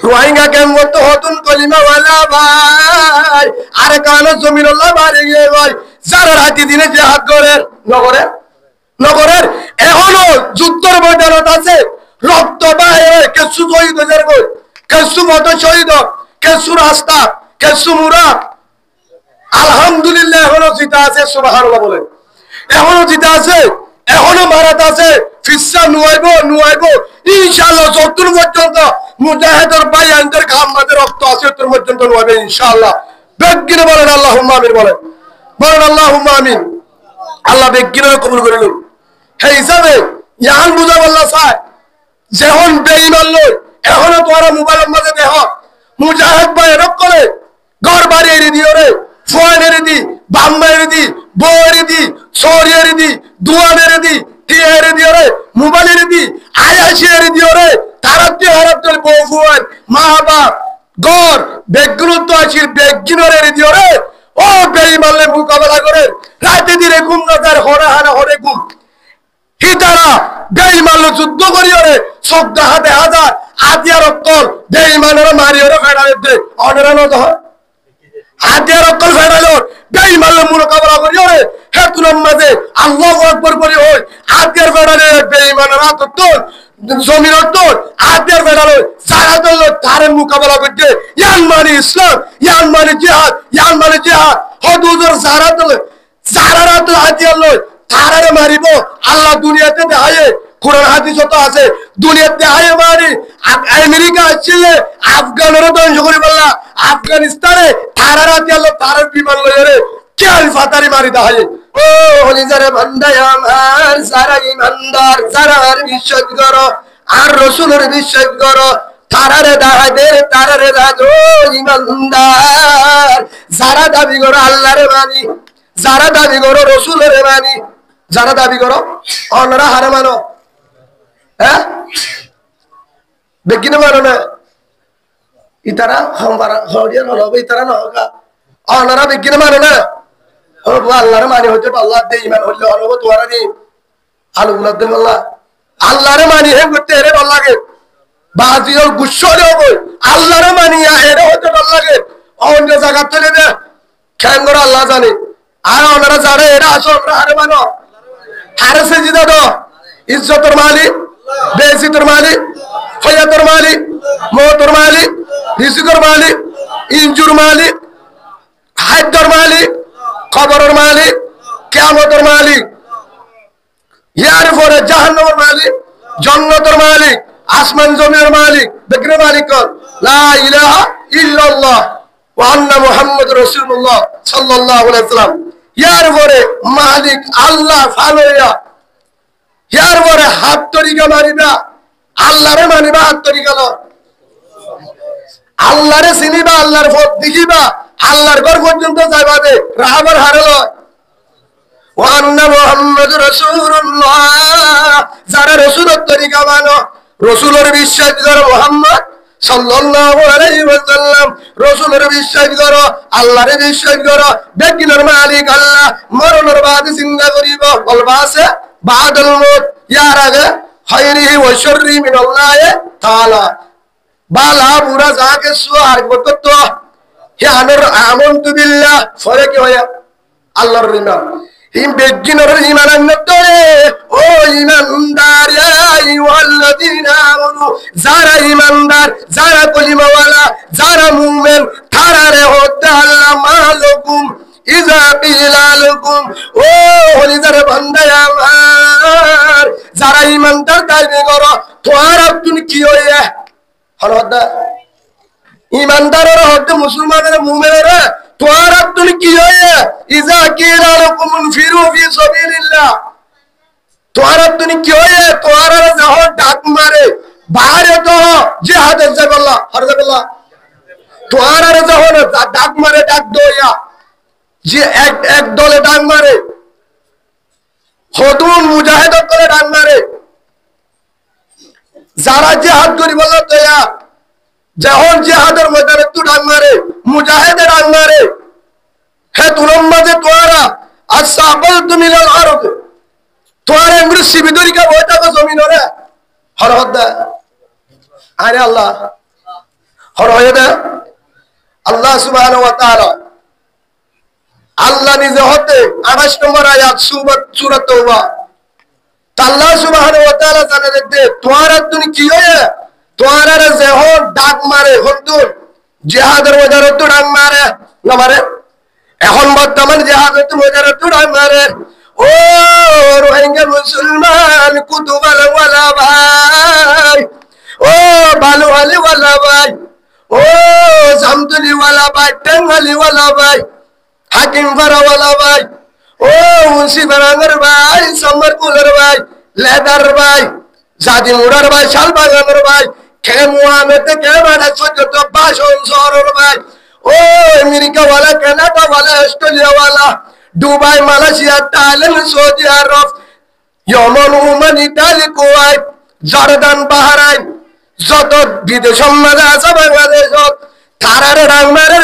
রোহিঙ্গা কেমন তো হতুন কলিমাওয়ালা ভাই আরে কানো জমিনুল্লাহ বাড়ি গিয়ে ভাই যারা রাতি দিনে জিহাদ করেন নগরের নগরের এখনো যুদ্ধের ময়দানত আছে রক্ত বাহে কিছু শহীদ হয়ে যাবে কিছু মত শহীদ কিছু রাস্তা কিছু মুরা আলহামদুলিল্লাহ এখনো জিতা আছে সুবহানাল্লাহ বলেন এখনো জিতা আছে এখনো ভারত আছে ফিসা নুয়াইবো ইনশাআল্লাহ যতদূর পর্যন্ত মুজাহিদের ভাই আইনদের খাম্মাদের রক্ত আছে ততদূর পর্যন্ত নুয়াইবে ইনশাআল্লাহ বেগিনে বলেন আল্লাহুম্মা আমিন বলেন আল্লাহুম্মা আমিন আল্লাহ বেগিনে কবুল করে নিন সেই হিসাবে ইয়ান বুঝা বললা চাই যখন বেঈমান লই এখনো তোরা মোবাইলের মাঝে দেহ মুজাহিদ ভাই রক করে ঘর বাড়ি এড়ে দিও রে ফোন এড়ে দি বাম্মা এড়ে দি বউ এড়ে দি সরি এড়ে দি দুয়ান এড়ে দি টিয়া এড়ে দিও রে মোবাইল এড়ে দি আয়াসি এড়ে দিও রে তারা তুই হারাপ তোর বউ ফুয়ান মা বাপ ঘর বেগুলো তো আছির বেগিনর এড়ে দিও রে ও বেঈমানলে মোকাবেলা করে রাতে দিনে ঘুম না তার হরে হানা হরে ঘুম হিতারা বেঈমানলে যুদ্ধ করিও রে শব্দ হাতে হাজার আদিয়ার অক্কল বেঈমানের মারিও রে ফেড়ালে দে অনেরানো তো আদিয়ার অক্কল ফেড়ালো বেঈমানলে মোকাবেলা করিও রে হেতুনের মাঝে আল্লাহু আকবার করি হই আদিয়ার ফেড়ালে বেঈমানেরা তো তোর জমিনের তোর আদিয়ার ফেড়ালো সারা দল তারের মোকাবেলা করতে ইয়ান মানে ইসলাম ইয়ান মানে জিহাদ হদুজর সারা দল সারা রাত আদিয়ার লয় তারারে মারিব আল্লাহ দুনিয়াতে দেখায় কোরআন হাদিস তো আছে দুনিয়াতে দেখায় মারি আমেরিকা আসছিল আফগানের ধ্বংস করে বললা আফগানিস্তানে তারারা আল্লাহ তারার বিমান লয়ে রে কেল ফাতারি মারি দেখায় ও হলি যারা বান্দায় আমার যারা ইমানদার যারা বিশ্বাস করো আর রাসূলের বিশ্বাস করো তারারে দাহাদে তারারে দাদো ইমানদার যারা দাবি করো আল্লাহরে মানি যারা দাবি করো রাসূলের মানি যারা দাবি করো অনরা হারে মানো হ্যাঁ বেগিনে মানো না ইতারা হামবারা হরিয়ার হলো ইতারা না হোগা অনরা বেগিনে মানো না ও আল্লাহরে মানি হইতে আল্লাহ দে ঈমান হইলে হলো তোরা নি আলু বুলাদ আল্লাহ আল্লাহরে মানি হে করতে রে ভাল লাগে বাজিও গুছলে হবে আল্লাহরে মানিয়া এরে হইতে ভাল লাগে অন্য জায়গা চলে দে কেন করে আল্লাহ জানে আর ওনারা যারা এরা আসো আমরা হারে মানো হারে সেজিদা দো ইজ্জতের মালিক বেইজ্জতের মালিক হয়াতের মালিক মওতের মালিক রিজিকের মালিক ইনজুর মালিক হায়দার মালিক খবরের মালিক কিয়ামতের মালিক ইয়ার পরে জাহান্নামের মালিক জান্নাতের মালিক আসমান জমিনের মালিক দেখরে মালিক লা ইলাহা ইল্লাল্লাহ ওয়া আন্না মুহাম্মাদুর রাসূলুল্লাহ সাল্লাল্লাহু আলাইহি ওয়াসাল্লাম ইয়ার পরে মালিক আল্লাহ ফালোয়া ইয়ার পরে হাত তরিকা মারিবা আল্লাহরে মানিবা হাত তরিকা ল আল্লাহরে চিনিবা আল্লাহর পথ দেখিবা আল্লাহর ঘর পর্যন্ত যাইবা দে রাহাবার হারে লয় ওয়া আন্না মুহাম্মাদুর রাসূলুল্লাহ যারা রাসূলের তরিকা মানো রাসূলের বিশ্বাস করো মুহাম্মদ সাল্লাল্লাহু আলাইহি ওয়াসাল্লাম রাসূলের বিশ্বাস করো আল্লাহর বিশ্বাস করো বেগিনের মালিক আল্লাহ মরণের বাদে চিন্তা করিব বলবা আছে বাদল মউত ইয়ার আগে খায়রিহি ওয়া শাররি মিনাল্লাহ তাআলা বালা বুরা যাকে সুয়ার বরকত হে আমনতু বিল্লাহ ফরে কি হয় আল্লাহর রিনা হিম বেগিনের ঈমান আনতরে ও ঈমানদার ইয়া আইয়ুহাল্লাযীনা আমানু যারা ঈমানদার যারা কলিমাওয়ালা যারা মুমিন তারারে হতে আল্লাহ মালুকুম ইযা কিলা লাকুম ও হলি যারা বান্দা আমার যারা ঈমানদার দাবি করো তোরা তুমি কি হইয়া হরদা ঈমানদারের হতে মুসলমানের মুমিনের তোরা তুমি কি হইয়া ইযা কিলা লাকুম ফিরু ফি সাবিলিল্লাহ তোরা তুমি কি হইয়া তোরা যখন ডাক মারে বাইরে তো জিহাদের যাবল্লাহ হরদাবিল্লাহ তোরা যখন ডাক মারে ডাক দইয়া যে এক দলে ডাক মারে হদুন মুজাহিদ করে ডাক মারে যারা জিহাদ করি বলল দয়া যখন জিহাদের ময়দানে তুই ডাক মারে মুজাহিদের ডাক মারে হে তুলম মাঝে তোরা আসাবাল তুমিলাল আরব তোরা এমনি শিবিদরিকা বইটা জমিন রে হরহদ্দা আরে আল্লাহ হয়ে দে আল্লাহ সুবহানাহু ওয়া তাআলা আল্লাহ নিজে হতে 28 নম্বর আয়াত সূরা তাওবা আল্লাহ সুবহানাহু ওয়া তাআলা জানে দেখতে তোমারা তুমি কি হয়ে তোমারা যখন ডাক মারে হন্দুর জিহাদের ময়দানে তো ডাক মারে না মারে এখন বর্তমান জিহাদের তো ময়দানে তো ডাক মারে ও রোহিঙ্গা মুসলমান কুতুবালা ওয়ালা ভাই ও বালুয়ালি ওয়ালা ভাই ও জামতুলি ওয়ালা ভাই টাঙ্গালি ওয়ালা ভাই হাকিম ফারাওয়ালা ভাই ও মুন্সি ফারাঙ্গের ভাই সমরপুরের ভাই লেদার ভাই জাদি মুরার ভাই শালবাগানের ভাই খেমুয়ামেতে কেবাড়া সজ্জত বাসন শহরের ভাই ও আমেরিকা ওয়ালা কানাডা ওয়ালা অস্ট্রেলিয়া ওয়ালা দুবাই মালয়েশিয়া থাইল্যান্ড সৌদি আরব Yemen Oman Italy Kuwait Jordan Bahrain যত বিদেশ সমাজে আছে বাংলাদেশত তারারে ডাং মারে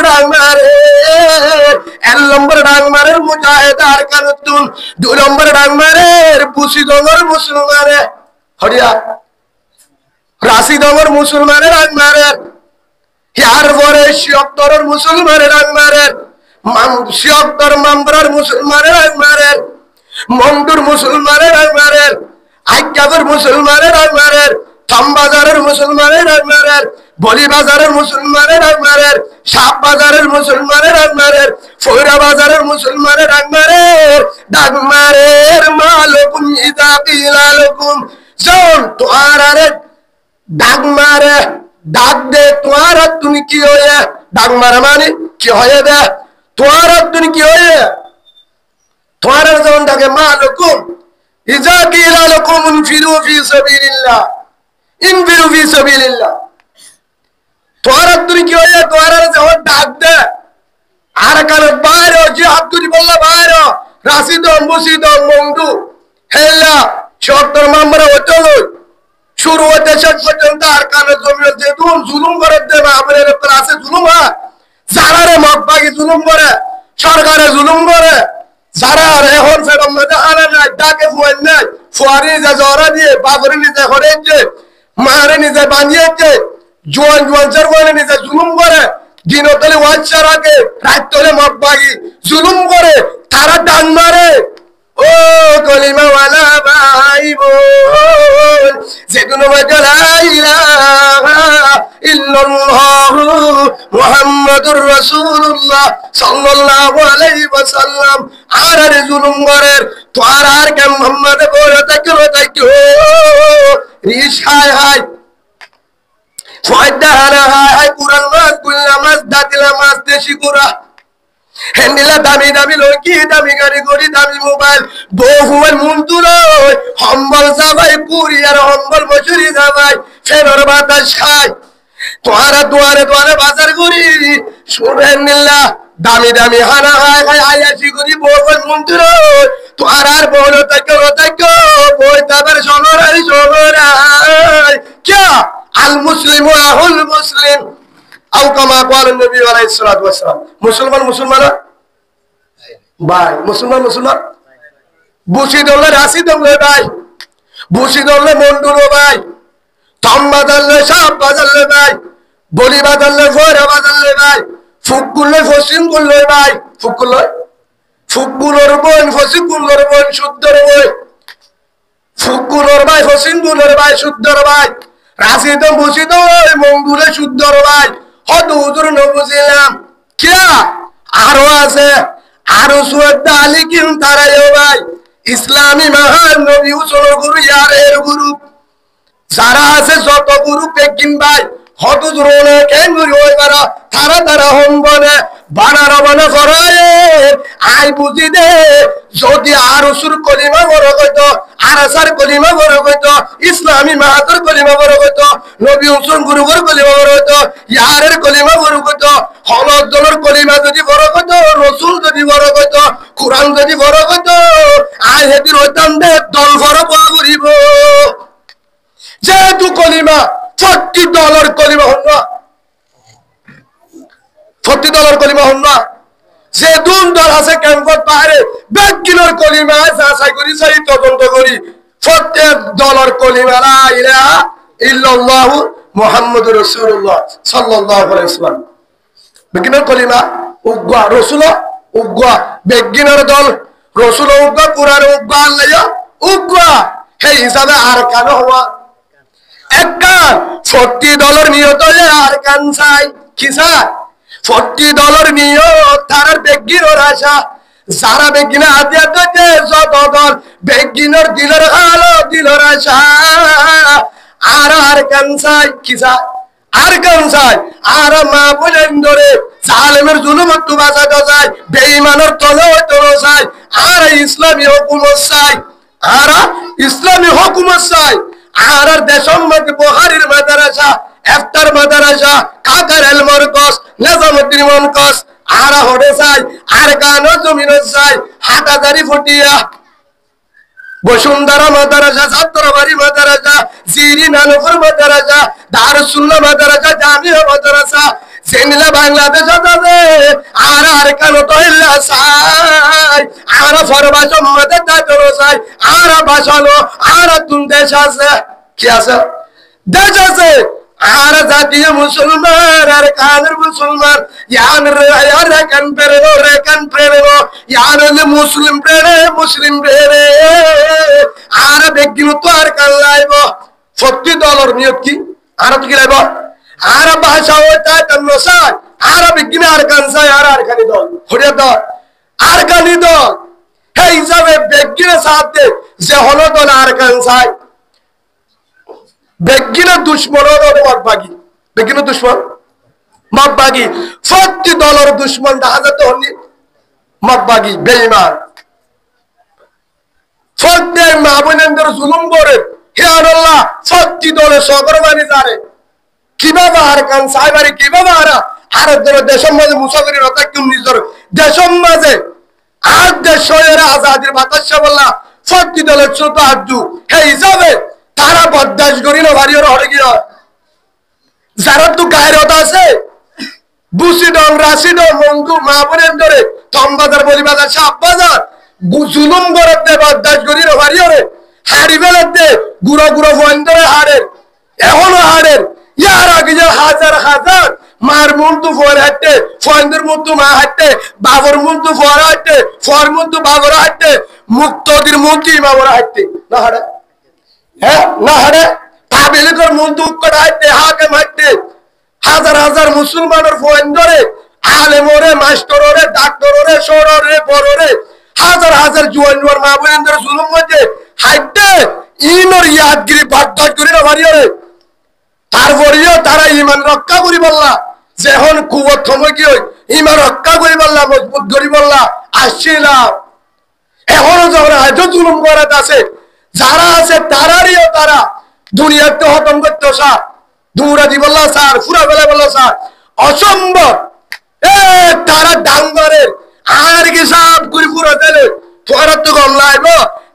1 নম্বর ডাং মারে মুজাহিদ আরকানুদ্দিন 2 নম্বর ডাং মারে বুসিদঙ্গর মুসলমানে হরিয়া রাশিদঙ্গর মুসলমানে ডাং মারে ইয়ার পরে শিয়ক্তরের মুসলমানে ডাং মারে শিয়ক্তর মামবরার মুসলমানে ডাং মারে মন্ডুর মুসলমানে ডাং মারে আইকাবের মুসলমানে ডাং মারে থামবাজারের মুসলমানের রাজমারের বলি বাজারের মুসলমানের রাজমারের সাপ বাজারের মুসলমানের রাজমারের ফয়রা বাজারের মুসলমানের রাজমারের ডাকমারের মালকুম ইদা কিলালকুম জন তোয়ারে ডাকমারে ডাক দে তোয়ারা তুমি কি হয়ে ডাকমারে মানে কি হয়ে দে তোয়ারা তুমি কি হয়ে তোয়ারা যখন ডাকে মালকুম ইদা কিলালকুম ইনফিরু ফি সাবিলিল্লাহ ইনফিরু ফি সাবিলিল্লাহ তোরা তুই কি হয়ে তোরা যখন ডাক দে আর কাল বাইরে জিহাদ করি বললা বাইরে রাশিদ মুসিদ মংদু হেলা 70 নম্বরে হতে লই শুরু হতে শেষ পর্যন্ত আর কানে জমিয়ে যে জুলুম করে দে আমাদের উপর আছে জুলুম হয় যারা রে মগবাগি জুলুম করে সরকারে জুলুম করে যারা এখন ফেরম মধ্যে আনা নাই ডাকে ফুয়েন নাই ফুয়ারি যে জরা দিয়ে বাবরি নিজে হরেছে মারে নিজে বানিয়েছে জোয়ান জোয়ান চারবানে নিজে জুলুম করে দিনতলে ওয়াচ্চার আগে রাততলে মগবাগি জুলুম করে তারা ডান মারে ও কলিমা ওয়ালা ভাই বোন যেগুলো লা ইলাহা ইল্লাল্লাহ মুহাম্মাদুর রাসূলুল্লাহ সাল্লাল্লাহু আলাইহি ওয়াসাল্লাম আর জুলুম করে তো আর কে মুহাম্মদ বলে তাকে রিশ হায় হায় ফয়দা হায় কুরআন মাস কুল্লা মাস দাতিলা মাস দেশি কুরা হেন্ডিলা দামি দামি লড়কি দামি গাড়ি গড়ি দামি মোবাইল বহুল মুন্তুর হম্বল যাবাই পুরি আর হম্বল মজুরি যাবাই ফেরর বাতাস খায় তোয়ারা দুয়ারে দুয়ারে বাজার করি শুনেন নিল্লা দামি দামি হানা হায় হায় আয়াসি করি বহুল মুন্তুর তোয়ার আর বহল তাকে বই তাবার সনরাই সনরাই কে আল মুসলিম আহুল মুসলিম আও কামা ক্বালা নবী আলাইহিস সালাতু ওয়াস সালাম মুসলমান মুসলমান ভাই মুসলমান মুসলমান বুশি দলে রাশি দলে ভাই বুশি দলে মন্ডুরো ভাই থাম বাজালে সাপ বাজালে ভাই বলি বাজালে ফয়রা বাজালে ভাই ফুকগুলে ফসিন গুলে ভাই ফুকগুলোর বোন ফসিগুলোর বোন শুদ্ধর বই ফুকগুলোর ভাই ফসিনগুলোর ভাই শুদ্ধর ভাই রাশি তো বুশি তো মঙ্গুলে শুদ্ধর ভাই হয়তো হুজুর নবুঝিলাম কে আরো আছে আরো সুয়েদা আলী কিন তারাইও ভাই ইসলামী মহান নবী উসল গুরু ইয়ারের গুরু যারা আছে যত গুরু পেকিন ভাই হয়তো জোরে কেন গুরু হইবারা তারা হম বনে বানার বনে ফরায় আই বুঝি দে যদি আরো সুর কলিমা বড় কইতো আরাসার কলিমা বড় কইতো ইসলামী মাহাতর কলিমা বড় কইতো নবী উসল গুরুর কলিমা বড় কইতো ইয়ারের কলিমা বড় কইতো হলদ দলের কলিমা যদি বড় কইতো রাসূল যদি বড় কইতো কুরআন যদি বড় কইতো আই হেদির হইতাম দে দল বড় করিব যেহেতু কলিমা $40 কলিমা হল না $40 কলিমা হল না যে দুন দল আছে ক্যাম্পত বাইরে ব্যাগগুলোর কলিমা যাচাই করি সেই তদন্ত করি $40 কলিমা লা ইলাহা ইল্লাল্লাহু মুহাম্মদুর রাসূলুল্লাহ সাল্লাল্লাহু আলাইহি ওয়াসাল্লাম বেগিনার কলিমা উগ্গা রাসূল উগ্গা বেগিনার দল রাসূল উগ্গা কুরআন উগ্গা আল্লাহ উগ্গা হে হিসাবে আর কেন হওয়া একটা $40 নিয়ত হলে আর কান চাই কি চাই $40 নিয়ত তার বেগিনের আশা যারা বেগিনা হাতিয়া দিতে যত দল বেগিনের দিলের আলো দিলের আশা আর কান চাই কি চাই আর কান চাই আর মা বলেন ধরে জালেমের জুলুমত তো বাঁচাতে চাই বেঈমানের তলে তলে চাই আর ইসলামী হুকুমত চাই আর ইসলামী হুকুমত চাই আর দেশের মধ্যে বুখারীর মাদ্রাসা ইফতার মাদ্রাসা কাকার এল মারকাজ নিজামউদ্দিন মারকাজ আর হরে চাই আর গানো জমিন চাই হাটাজারি ফটিয়া বসুন্ধরা মাদ্রাসা ছাত্রবাড়ি মাদ্রাসা জিরি নানপুর মাদ্রাসা দারুস সুন্নাহ মাদ্রাসা জামিয়া মাদ্রাসা জেমিলা বাংলাদেশ আছে আর কানো তো ইল্লা চাই আর ফরবাস মধ্যে তাতলো চাই আর বাসালো আর তুম দেশ আছে কি আছে দেশ আছে আর জাতীয় মুসলমান আর কানের মুসলমান ইয়ান রেকান প্রেরো ইয়ান মুসলিম প্রেরে আর বেগিনো তো আর কান লাইব $40 নিয়ত কি আর কি লাইব আর ভাষা ওটা তন্ন চাই আর বেগিনা আর কান চাই আর কানি দল হরিয়া দল আর কানি দল হে হিসাবে বেগিনা সাথে যে হলো দল আর কান চাই বেগিনা দুশ্মন মতবাগী বেগিনা দুশ্মন মতবাগী $40 দুশ্মন হাজার হলি মতবাগী বেঈমান ফদ্দের মা বোনেদের জুলুম করে হে আল্লাহ $40 সগরবানি জারে কিভাবে আর কান সাইবারি কিভাবে আর দেশের মাঝে মুসাফিরের কথা কেউ নিজের দেশের মাঝে আর দেশের আজাদির বাতাসা বললা $40 ছোট আজু হে হিসাবে তারা বরদাস করি না বাড়ি হরে গিয়া যারা তো গায়রত আছে বুসিডং রাশিডং মঙ্গু মা বোনের ধরে তমবাজার বলিবাজার শাহবাজার জুলুম করতে বরদাস করি না বাড়ি হরে হাড়ি বেলাতে গুড়ো গুড়ো ফোন ধরে হাড়ের এখনো হাড়ের ইয়ার আগে যে হাজার হাজার মার মুন্তু ফোর হাঁটতে ফোনদের মুন্তু মা হাঁটতে বাবর মুন্তু ফোর হাঁটতে ফোর মুন্তু বাবর হাঁটতে মুক্তদির মুক্তি বাবর হাঁটতে না হাড়ে হ্যাঁ না হারে তাবিলিগর মুন্তু করাইতে হাকিম হাইতে হাজার হাজার মুসলমানের ফোন ধরে আলেমরে মাস্টাররে ডাক্তাররে সররে বড়রে হাজার হাজার জুয়ান মা বোনদের জুলুম মধ্যে হাইতে ইনর ইয়াদগিরি বরদাস্ত করি না বাড়িরে তারপরেও তারা ঈমান রক্ষা করি বললা যখন কুবত সময় কি হই ঈমান রক্ষা করি বললা মজবুত করি বললা আসছিলাম এখনো যখন আজও জুলুম করাতে আছে যারা আছে তারারিও তারা দুনিয়াতে খতম করতে স্যার দৌড়া দি বললা স্যার পুরা বেলা বললা স্যার অসম্ভব তারা ডাঙ্গরের আর কি সব করে পুরো দিলে তোরা তো কম লাইব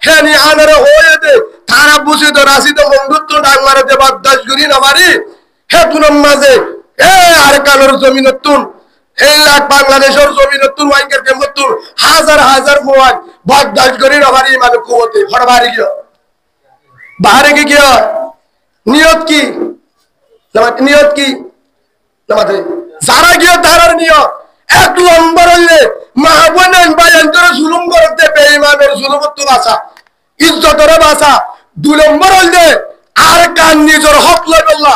হ্যাঁ নি আনারে হয়ে দে তারা বুঝি তো রাশি তো বন্ধুত্ব ডাঙ্গারে দে বরদাস করি না পারি হে তুনম মাঝে আর কালোর জমিন তুন এই লাখ বাংলাদেশের জমিন তুন ওয়াইকের কেমন তুন হাজার হাজার মোয়াজ বরদাস করি না পারি মানে কুবতে ফড় বাড়ি গিয়ে বাহারে কি নিয়ত কি নিয়ত কি যারা গিয়ে তারার নিয়ত 1 নম্বর হইলে মা বোনের বায়ান্তরে জুলুম করতে বেঈমানের জুলুমত বাঁচা ইজ্জতের বাঁচা 2 নম্বর হইলে আর কান নিজের হক লই বললা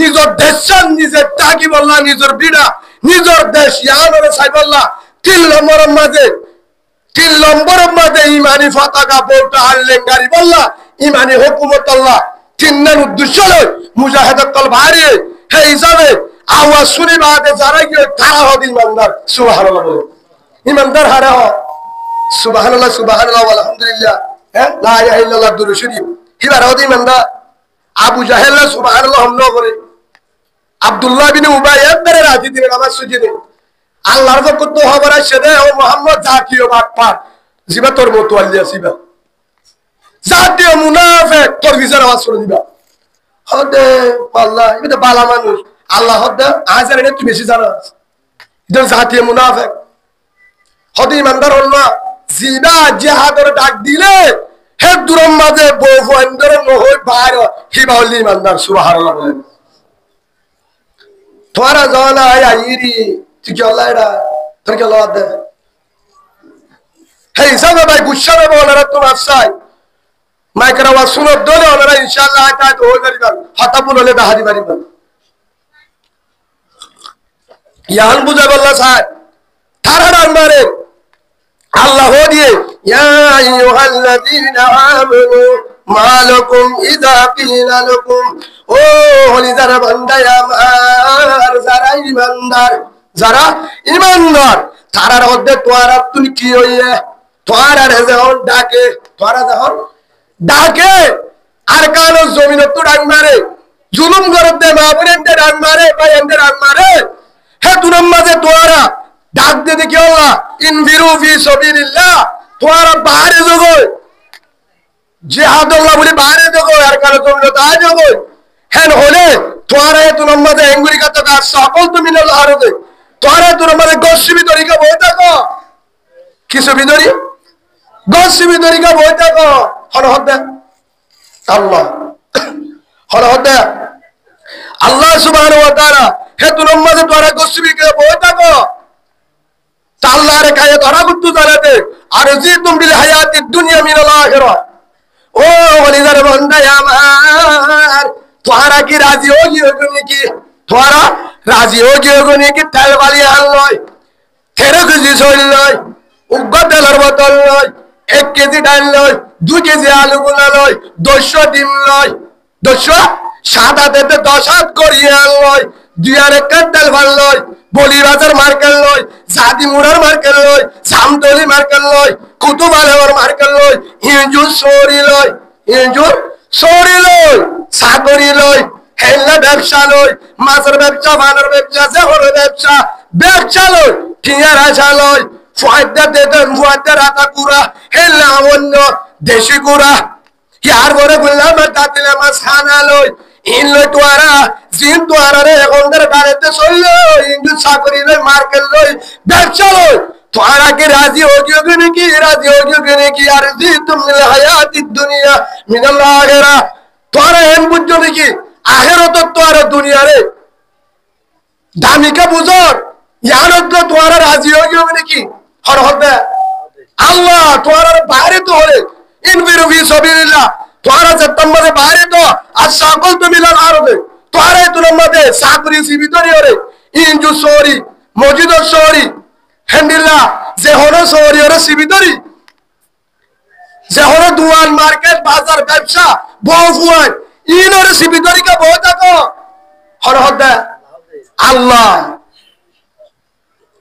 নিজের দেশান নিজের টাকি বললা নিজের বিড়া নিজের দেশ ইয়ানরে চাই বললা 3 নম্বরের মাঝে ইমানি পতাকা বলতে হারলেন গাড়ি বললা ইমানি হুকুমত আল্লাহ 3 নং উদ্দেশ্য লই মুজাহিদত কল ভারী হে হিসাবে আওয়াজ শুনি বাদে যারা গিয়ে তারা হদ ইমানদার সুবহানাল্লাহ বলে ইমানদার হারা হ সুবহানাল্লাহ আলহামদুলিল্লাহ হ্যাঁ লা ইলাহা ইল্লাল্লাহ দুরূদ শরীফ হিবার হদ ইমানদার আবু জাহেল সুবহানাল্লাহ হামলা করে আব্দুল্লাহ বিন উবাই একবারে রাজি দিলেন আমার সুজিদে আল্লাহর পক্ষ তো খবর আসছে রে ও মুহাম্মদ জাতীয় বাটপার জিবা তোর মতো আল্লাহ সিবা জাতীয় মুনাফিক তোর বিচার আওয়াজ করে দিবা হদে আল্লাহ এটা বালা মানুষ আল্লাহ হদে আজার এটা তুই বেশি জানাস এটা জাতীয় মুনাফিক হদে ইমানদার হল না জিবা জিহাদের ডাক দিলে হে দুরম মাঝে বউ ফন্দর নহই বাইর হিবাউলি ইমানদার সুবহানাল্লাহ বলেন তোরা জানা আইরি তুই কি আল্লাহ এটা তোর কি আল্লাহ দে হে হিসাবে ভাই গুচ্ছা হবে ওনারা তোমার চাই মাইকের আওয়াজ শুনো দলে ওনারা ইনশাআল্লাহ আয়তা তো হয়ে যাবে হাতাপুল হলে দাহারি মারিব ইয়ান বুঝা বললা সাহেব তারা মারে আল্লাহ দিয়ে ইয়া আইয়ুহাল্লাযীনা আমানু মা লাকুম ইযা কিলা লাকুম ও হলিদার বান্দা আমার যারা ইমানদার তারার মধ্যে তোরা তুমি কি হইয়ে তোরা যখন ডাকে আর কালো জমিন তো ডাক মারে জুলুম করতে মা বোনদের ডাক মারে ভাইদের ডাক মারে হে দুরম মাঝে তোরা ডাক দে দেখি আল্লাহ ইনফিরু ফি সাবিলিল্লাহ তোরা বাইরে জগো জিহাদ আল্লাহ বলি বাইরে জগো আর কালো জমিন তো আজ জগো হেন হলে তোরা দুরম মাঝে এঙ্গুরি কথা কাজ সকল তুমি না আরবে তোরা দুরম মাঝে গসবি তরিকা বই থাকো কিছু বিদরি গসবি তরিকা বই থাকো হন হদে আল্লাহ হন হদে আল্লাহ সুবহানাহু ওয়া তাআলা হে দুরম মাঝে তোরা গসবি কে বই থাকো আল্লাহর কায়ে ধরা গুত্তু জানাতে আর জি তুম বিল হায়াতি দুনিয়া মিনাল আখিরাহ ও ওলিদার বান্দা আমার তোরা কি রাজি হোগি নাকি তোরা রাজি হোগি কি তেল বালি আন লয় 13 কেজি সইল লয় উগ্র তেলের বোতল লয় 1 কেজি ডাল লয় 2 কেজি আলু গুলা লয় 200 ডিম লয় 200 সাদা দিতে 10 হাত করিয়ে আন লয় 2 আর 1 তেল ভাল লয় বলি বাজার মার্কেট লয় জাদি মুড়ার মার্কেট লয় জামতলি মার্কেট লয় কুতুবালের মার্কেট লয় ইঞ্জুর সরি লয় সাগরি লয় হেল্লা ব্যবসা লয় মাছের ব্যবসা বানার ব্যবসা জহরের ব্যবসা লয় টিয়ার আশা লয় ফুয়াদ্দা রাতা কুড়া হেল্লা অন্য দেশি কুড়া ইয়ার বরে বললাম তাতিলে মাছ খানা লয় ইন লয় তোয়ারা জিন তোয়ারা রে এখনকার গাড়িতে চললো ইন্দু চাকরি লয় মার্কেট লয় ব্যবসা লয় তোয়ারা কি রাজি হোগি নাকি আর জি তুমি হায়াতি দুনিয়া মিনাল আখিরাহ তোয়ারা এম বুঝছো নাকি আখিরাত তোয়ারা দুনিয়া রে দামিকা বুঝর ইয়ানত তোয়ারা রাজি হোগি নাকি হর হদে আল্লাহ তোয়ারা বাইরে তো হলে ইনফিরু ফি সাবিলিল্লাহ তোরা যেতাম মাঝে বাইরে তো আর সকল তো মিলাল আরবে তোরা তোর মধ্যে চাকরি সিবিতরি ওরে ইনজু সরি মসজিদ সরি হেন্ডিল্লা যে হলো সরি ওরে সিবিতরি যে হলো দুয়ান মার্কেট বাজার ব্যবসা বহুফুয়ান ইন ওরে সিবিতরি কা বহুত থাকো হর হদে আল্লাহ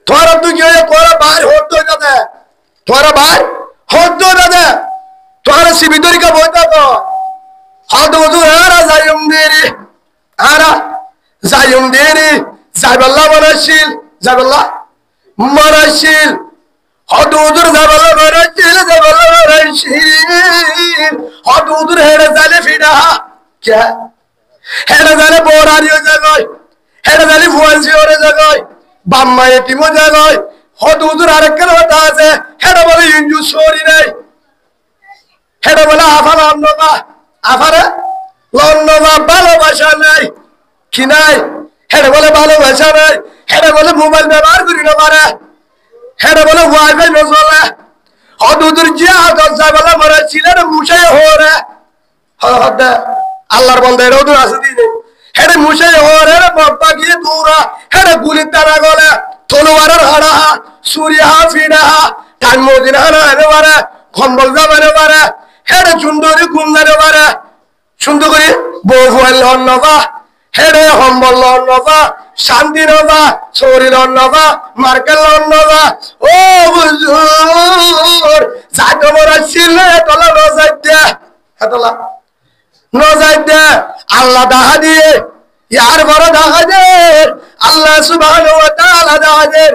তোরা তুই কি তোরা বাইর হতো যাতে তোরা বাইর হতো যাতে তোরা সিবিতরি কা বহুত থাকো হাদুদু আরা জায়ুম দেরি জাইবাল্লাহ মারাশিল হাদুদুর জাইবাল্লাহ মারাশিল হাদুদুর হেড়ে জালে ফিডা কে হেড়ে জালে বোরারিও জাগয় হেড়ে জালে ফুয়ালসি ওরে জাগয় বাম্মা এটিমো জাগয় হাদুদুর আরেকখান কথা আছে হেড়ে বলে ইঞ্জু সরি নাই হেড়ে বলে আফার অন্নবা আফারে লন্নবা ভালোবাসা নাই কি নাই হেড়ে বলে ভালোবাসা নাই হেড়ে বলে মোবাইল ব্যবহার করি না পারে হেড়ে বলে ওয়াইফাই নচলে হদুদুর জিয়া দরজা বলে মরে ছিলেন মুশাই হরে হদে আল্লাহর বন্ধ এর ওদুর আছে দিনে হেড়ে মুশাই হরে রে বাপ্পা গিয়ে দূরা হেড়ে গুলি তারা গলে তলোয়ারের হাড়া সুরিয়া ফিনা টান মদিনা না এনে পারে কম্বল যাবে পারে হেড়ে চুন্দরি কুন্দারে পারে সুন্দর করে বহুয়াল নবা হেড়ে হম্বল নবা শান্তি নবা শরীর নবা মার্কেল নবা ও হুজুর যাকে মোরা ছিল তোলা নজাইতে আল্লাহ দেখা দিয়ে ইয়ার বড় দেখা দে আল্লাহ সুবহানাহু ওয়া তাআলা দেখা দে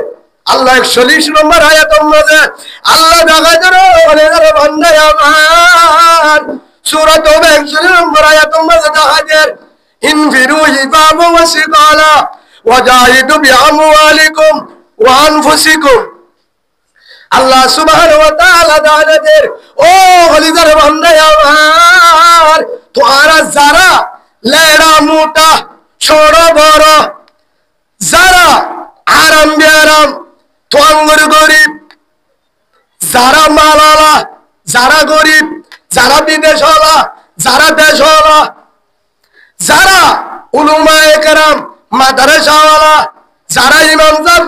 আল্লাহ 41 নম্বর আয়াতের মধ্যে আল্লাহ দেখা দে ওরে বান্দা আমার সূরা তাওবা 41 নম্বর আয়াতের মধ্যে দেখা দে ইনফিরু হিফামা ওয়া সিকালা ওয়াজাহিদু বিআমওয়ালিকুম ওয়া আনফুসিকুম আল্লাহ সুবহানাহু ওয়া তাআলা দানের ও হলিদার বান্দা আমার তোরা যারা লেড়া মোটা ছোট বড় যারা আরাম বেআরাম তোঙ্গর গরিব যারা মালালা যারা গরিব যারা বিদেশওয়ালা যারা দেশওয়ালা যারা উলুমায়ে কেরাম মাদ্রাসাওয়ালা যারা ইমাম সাহেব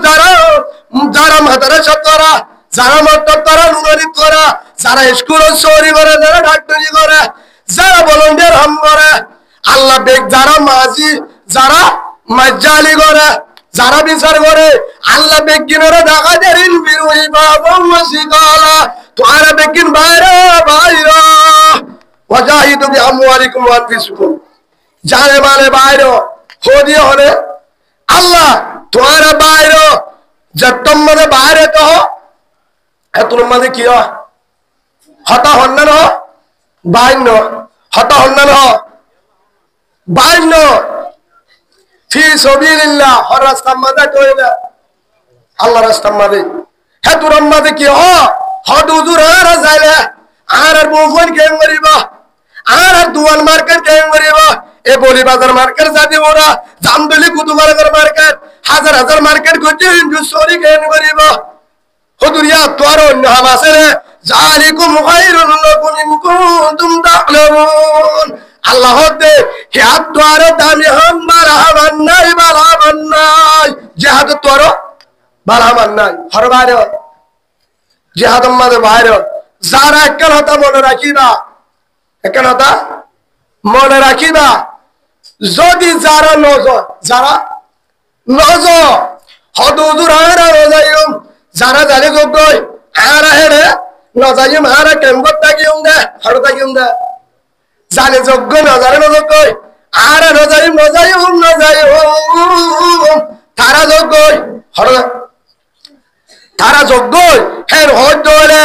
যারা মাদ্রাসা করা যারা মক্তব করা নুরানি করা যারা স্কুল সরি করে যারা ডাক্তারি করে যারা ভলান্টিয়ার হাম করে আল্লাহ বেগ যারা মাঝি যারা মাজ্জালি করে যারা বিচার করে আল্লাহ বেগিনরা দেখা দেরিন বিরুই বাবা মাসিকালা তো আর বেগিন বাইরে বাইরে ওয়াজাহিদু বিআমওয়ালিকুম ওয়া আনফুসিকুম জানে মানে বাইরে হোদি হলে আল্লাহ তোমার বাইরে যতম মানে বাইরে তো এতর মানে কি হতা হন্না ন বাইন হতা হন্না ন বাইন ফি সাবিলিল্লাহ হর রাস্তা মাদা কইলা আল্লাহ রাস্তা মাদে হে তোর মাদে কি হদ হুজুর আর যাইলে আর বউফন কেন করিবা আর দুয়ান মার্কেট কেন করিবা এ বলি বাজার মার্কেট যাদি ওরা জামদলি কুতুবারগর মার্কেট হাজার হাজার মার্কেট করছে হিন্দু সরি কেন করিবা হুজুরিয়া তোর অন্য হামাসে জালিকুম খায়রুল লাকুম ইন কুনতুম তা'লামুন আল্লাহ দে হিয়াত তোর দামি হাম বারহামান নাই জিহাদ তোর বারহামান নাই হরবারে জিহাদ মাদে বাইরে যারা একখান হতা মনে রাখিবা একখান হতা মনে রাখিবা যদি যারা নজর হদ হুজুর হারা রোজাইম যারা জালে যোগ্য হারা হেরে নজাইম হারা কেমবত তাকিউম দে হর তাকিউম দে জালে যোগ্য নজারে নযোগ্য হারা নজাইম তারা যোগ্য হর তারা যোগ্য হের হদ হলে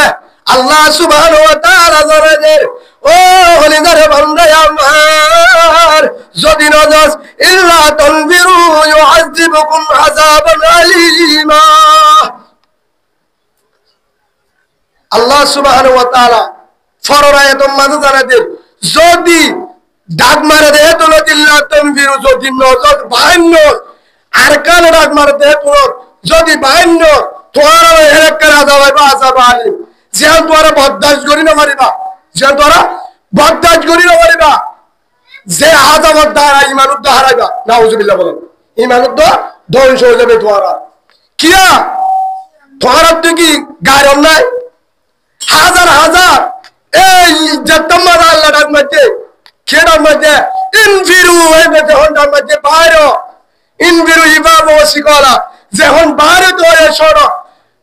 আল্লাহ সুবহানাহু ওয়া তাআলা জানালেন ও হলিদার বান্দা আমার যদি নজাস ইল্লা তানবিরু ইউআযিবুকুম আযাবান আলীমা আল্লাহ সুবহানাহু ওয়া তাআলা ফররায়াত মাঝে জানালেন যদি ডাক মারে দে তো ইল্লা তানবিরু যদি নজাস বাইন্ন আর কান ডাক মারে দে তো যদি বাইন্ন তোরা হেরে করা যাবে আযাব আলীম যেন তোরা বরদাস্ত করি না পারিবা যেন তোরা বরদাস্ত করি না পারিবা যে আযাবত দ্বারা ঈমান উদ্ধার হারাইবা নাউজুবিল্লাহ বলেন ঈমান উদ্ধার ধ্বংস হয়ে যাবে তোরা কিয়া তোরা তুই কি গায়র নাই হাজার হাজার এই জতমার আল্লাহ ডাক মধ্যে কেডা মধ্যে ইনফিরু এই মধ্যে হন্ডা মধ্যে বাইরে ইনফিরু ইবাবু ওয়াসিকালা যখন বাইরে তোরে সরো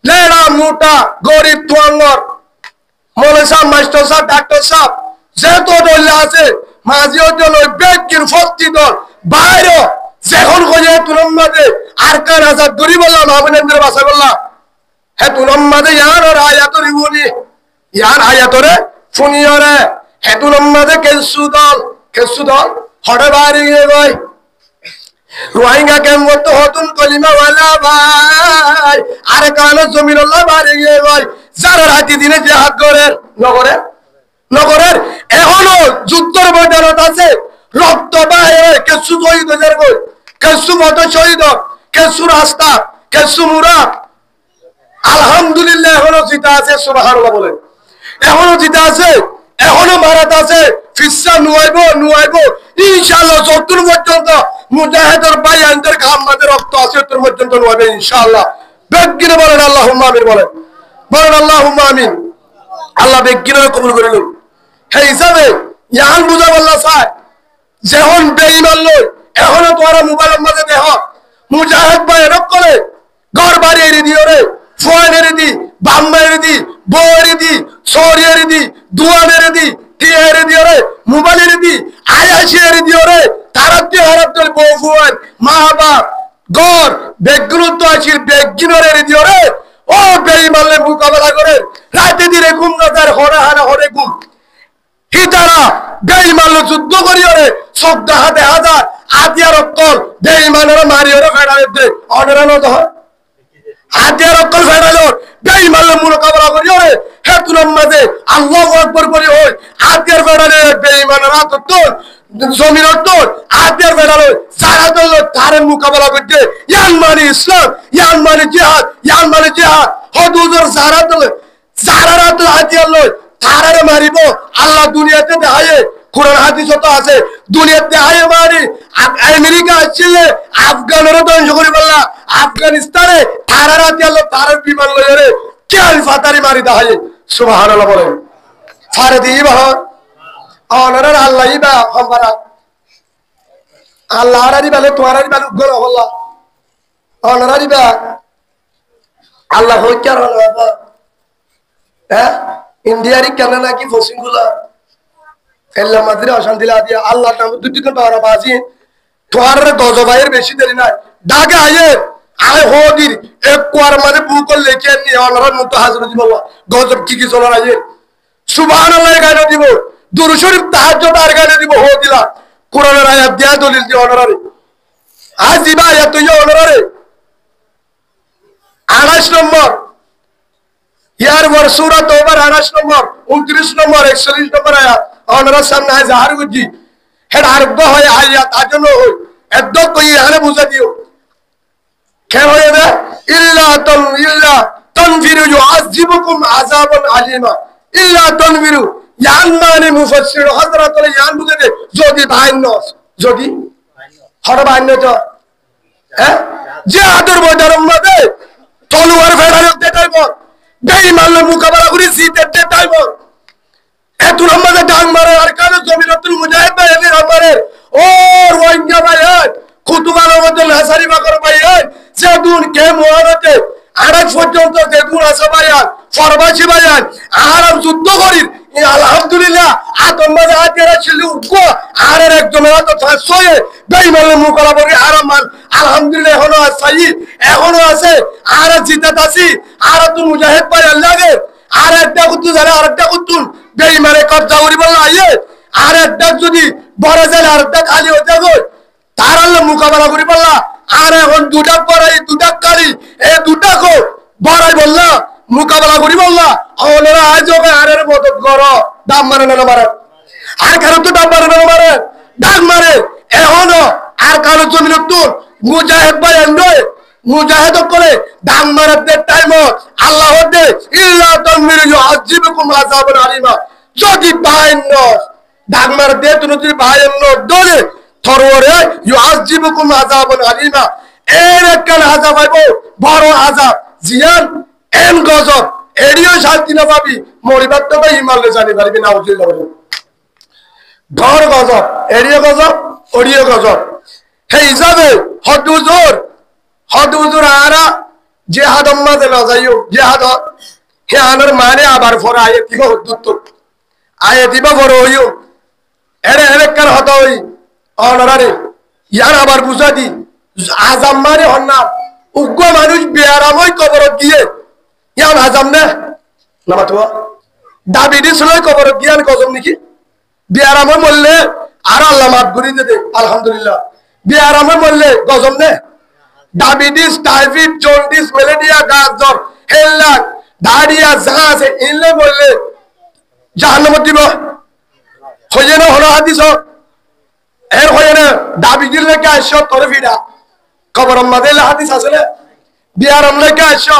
লেড়া মোটা গরিব তোয়াঙ্গর মৌলানা সাহেব মাস্টার সাহেব ডাক্তার সাহেব যেহেতু দল আছে মাঝিও দল বেগির ফস্তি দল বাইরে যখন কয়ে তুলম মাঝে আর কার হাজার দূরি বললাম মাহবুবেন্দ্র বাসা বললাম হে তুলম মাঝে ইয়ার আয়াতরি বলি ইয়ার আয়াতরে শুনিয়রে হে তুলম মাঝে কেসু দল হঠাৎ বাইরে গিয়ে গয় রোহিঙ্গা কেমন হতুন কলিমা ওয়ালা ভাই আর কানো জমিন আল্লাহ বাড়ি গিয়ে ভাই যারা রাতি দিনে জিহাদ করে নগরের এখনো যুদ্ধের ময়দানত আছে রক্ত বাইরে কেসু শহীদ হয়ে যাবে কেসু মত শহীদ কেসু রাস্তা কেসু মুরাদ আলহামদুলিল্লাহ এখনো জিতা আছে সুবহানাল্লাহ বলে এখনো জিতা আছে এখনো মারাত আছে ফিসা নুয়াইবো ইনশাআল্লাহ যতদূর পর্যন্ত মুজাহিদের ভাই আনদের খাম্মাদের রক্ত আছে তোর পর্যন্ত নুয়াইবে ইনশাআল্লাহ বেগিনে বলেন আল্লাহুম্মা আমিন বলেন আল্লাহুম্মা আমিন আল্লাহ বেগিনে কবুল করে নিন সেই হিসাবে ইয়ান বুঝা বললা চাই যখন বেঈমান লই এখনো তোরা মোবাইলের মাঝে দেহ মুজাহিদ ভাই রক করে ঘর বাড়ি এরি দিও রে ফোন এরি দি বাম্মা এরি দি বউ এরি দি সরি এরি দি দুয়ান এরি দি টিয়া এরি দিও রে মোবাইল এরি দি আয়াসি এরি দিও রে তারাতে হারাতল বউ ফোন মা বাপ ঘর বেগুন তো আছির বেগিনর এরি দিও রে ও বেঈমানলে মোকাবেলা করে রাতে দিনে ঘুম না তার হরে হানা হরে ঘুম হিতারা বেঈমানলে যুদ্ধ করিও রে শব্দ হাতে হাজার আদিয়ার অক্কল বেঈমানের মারিও রে ফেড়ালে দে অনরানো তো আদিয়ার অক্কল ফেড়ালো বেঈমানলে মোকাবেলা করি ওরে হে তুলার মাঝে আল্লাহু আকবার বলি ওই আদের বেড়ালে বেঈমানরা তো তোর জমিনের তোর আদের বেড়ালে সারা দল তারে মোকাবেলা করতে ইয়ান মানে ইসলাম ইয়ান মানে জিহাদ হদুজর সারা দল সারা তো আদিয়াল লয় তারারে মারিব আল্লাহ দুনিয়াতে দেখায় কোরআন হাদিস তো আছে দুনিয়াতে আয় মারি আমেরিকা আসলে আফগানের ধ্বংস করে বললা আফগানিস্তানে তারারা দিয়াল তারার বিমান লয়ে কেল ফাতারি মারি দেখায় সুবহানাল্লাহ বলেন ফারে দিবা অনার আল্লাহ ইবা হবারা আল্লাহ আরারি বলে তোমারারি বলে গল হল্লা অনারারি বা আল্লাহ হইকার হলো হ্যাঁ ইন্ডিয়ারি কেন নাকি ফসিংগুলা এল্লা মাদ্রে অশান্তি দিয়া আল্লাহ নাম দুটি কোন পাওয়া বাজি তোর গজবাইয়ের বেশি দেরি নাই ডাকে আয় হোদির এক কোয়ার মাঝে বুকল লেখে নি অনার মত হাজির দিব গজব কি চলার আয়ে সুবহানাল্লাহ গায় দিব দুরূদ শরীফ তাহাজ্জুদ আর গায় দিব হোদিলা কোরআনের আয়াত দিয়া দলিল দি অনারে আজ দিবা আয়াত তো অনারে 28 নম্বর ইয়ার বর সূরা তওবার 28 নম্বর 29 নম্বর 41 নম্বর আয়াত অনরা সামনে আয় জাহার গুজি হেড আরব হয় আয়াত আজনো হই এদ্দ কই হারে বুঝা দিও কে হয়ে দে ইল্লা তানফিরু ইউআযিবুকুম আযাবান আলিমা ইল্লা তানফিরু ইয়ান মানে মুফাসসির হযরতুল ইয়ান বুঝে দে যদি বাইনস যদি হর বাইন তো হ্যাঁ জিহাদের ময়দানের মধ্যে তলোয়ার ফেরানো দেটাই বল বেঈমানলে মোকাবেলা করে জিতের দেটাই বল এতুল আমাদের ডাং মারে আর কানে জমিরাতুল মুজাহিদ ভাই এর আমারে ও রোহিঙ্গা ভাই কুতুবানের মধ্যে লাসারি বাকর ভাই যেদুন কে মোহারতে আরাক পর্যন্ত যেদুন আছে ভাই ফরবাসী ভাই আরাম যুদ্ধ করির আলহামদুলিল্লাহ আতম্বাদে আতেরা ছিল উগো আরের একজনের তো ফাঁসয়ে বেঈমানলে মোকাবেলা করে আরাম আলহামদুলিল্লাহ এখনো আছে আর জিতাত আছি আর তো মুজাহিদ ভাই লাগে আর একটা কুতু জানে আর একটা কুতুন বেঈমানে কবজা করি বললা আইয়ে আর একটা যদি বড় যায় আর একটা খালি হতে গো তার আল্লাহ মোকাবেলা করি বললা আর এখন দুটা পড়াই দুটা কালি এই দুটা কো বড়াই বললা মোকাবেলা করি বললা ওনারা আজ হবে আরের মদত করো দাম মারে না মারে আর কারো তো দাম মারে না মারে দাম মারে এখনো আর কারো জমিন তুল মুজাহিদ ভাই এন্ডয় মুজাহিদ করে দাম মারাদের টাইম আল্লাহ দে ইল্লা তানমির ইউআযিবুকুম আযাবান আলিমা যদি বাইন দাম মার দে তুমি যদি বাইন দলে থরওরে ইউআযিবুকুম আযাবান আলিমা এর একখান আযাব আইবো বড় আযাব জিয়ান এন গজব এরিও শান্তি না পাবি মরিবার তো ইমানলে জানি পারবি না উঠিল ঘর গজব এরিও গজব ওরিও গজব হে হিসাবে হদুজুর আরা জিহাদ আম্মাদে না যাইও জিহাদ হে আনার মানে আবার ফর আয়ে দিব হদুত আয়ে দিব বড় হইও এরে কার হত হই অনরারে ইয়ার আবার বুঝা দি আজাম মানে হন্না উগ্র মানুষ বেয়ারামই কবরত দিয়ে ইয়ান আজাম না নামাতোয়া ডাবিডিস লই কবরত গিয়ান গজম নাকি বেয়ারামই বললে আর আল্লাহ মাফ করে দে আলহামদুলিল্লাহ বেয়ারামই বললে গজম না ডায়াবেটিস টাইফয়েড জন্ডিস ম্যালেরিয়া গাজর হেল্লা ডায়রিয়া যা আছে ইনলে বললে জাহান্নামে দিব হয়ে না হলো হাদিস এর হয়ে না ডায়াবেটিস লেখা আসো তোরে ফিরা কবর মাঝে হাদিস আছে না বিয়ারাম লেখা আসো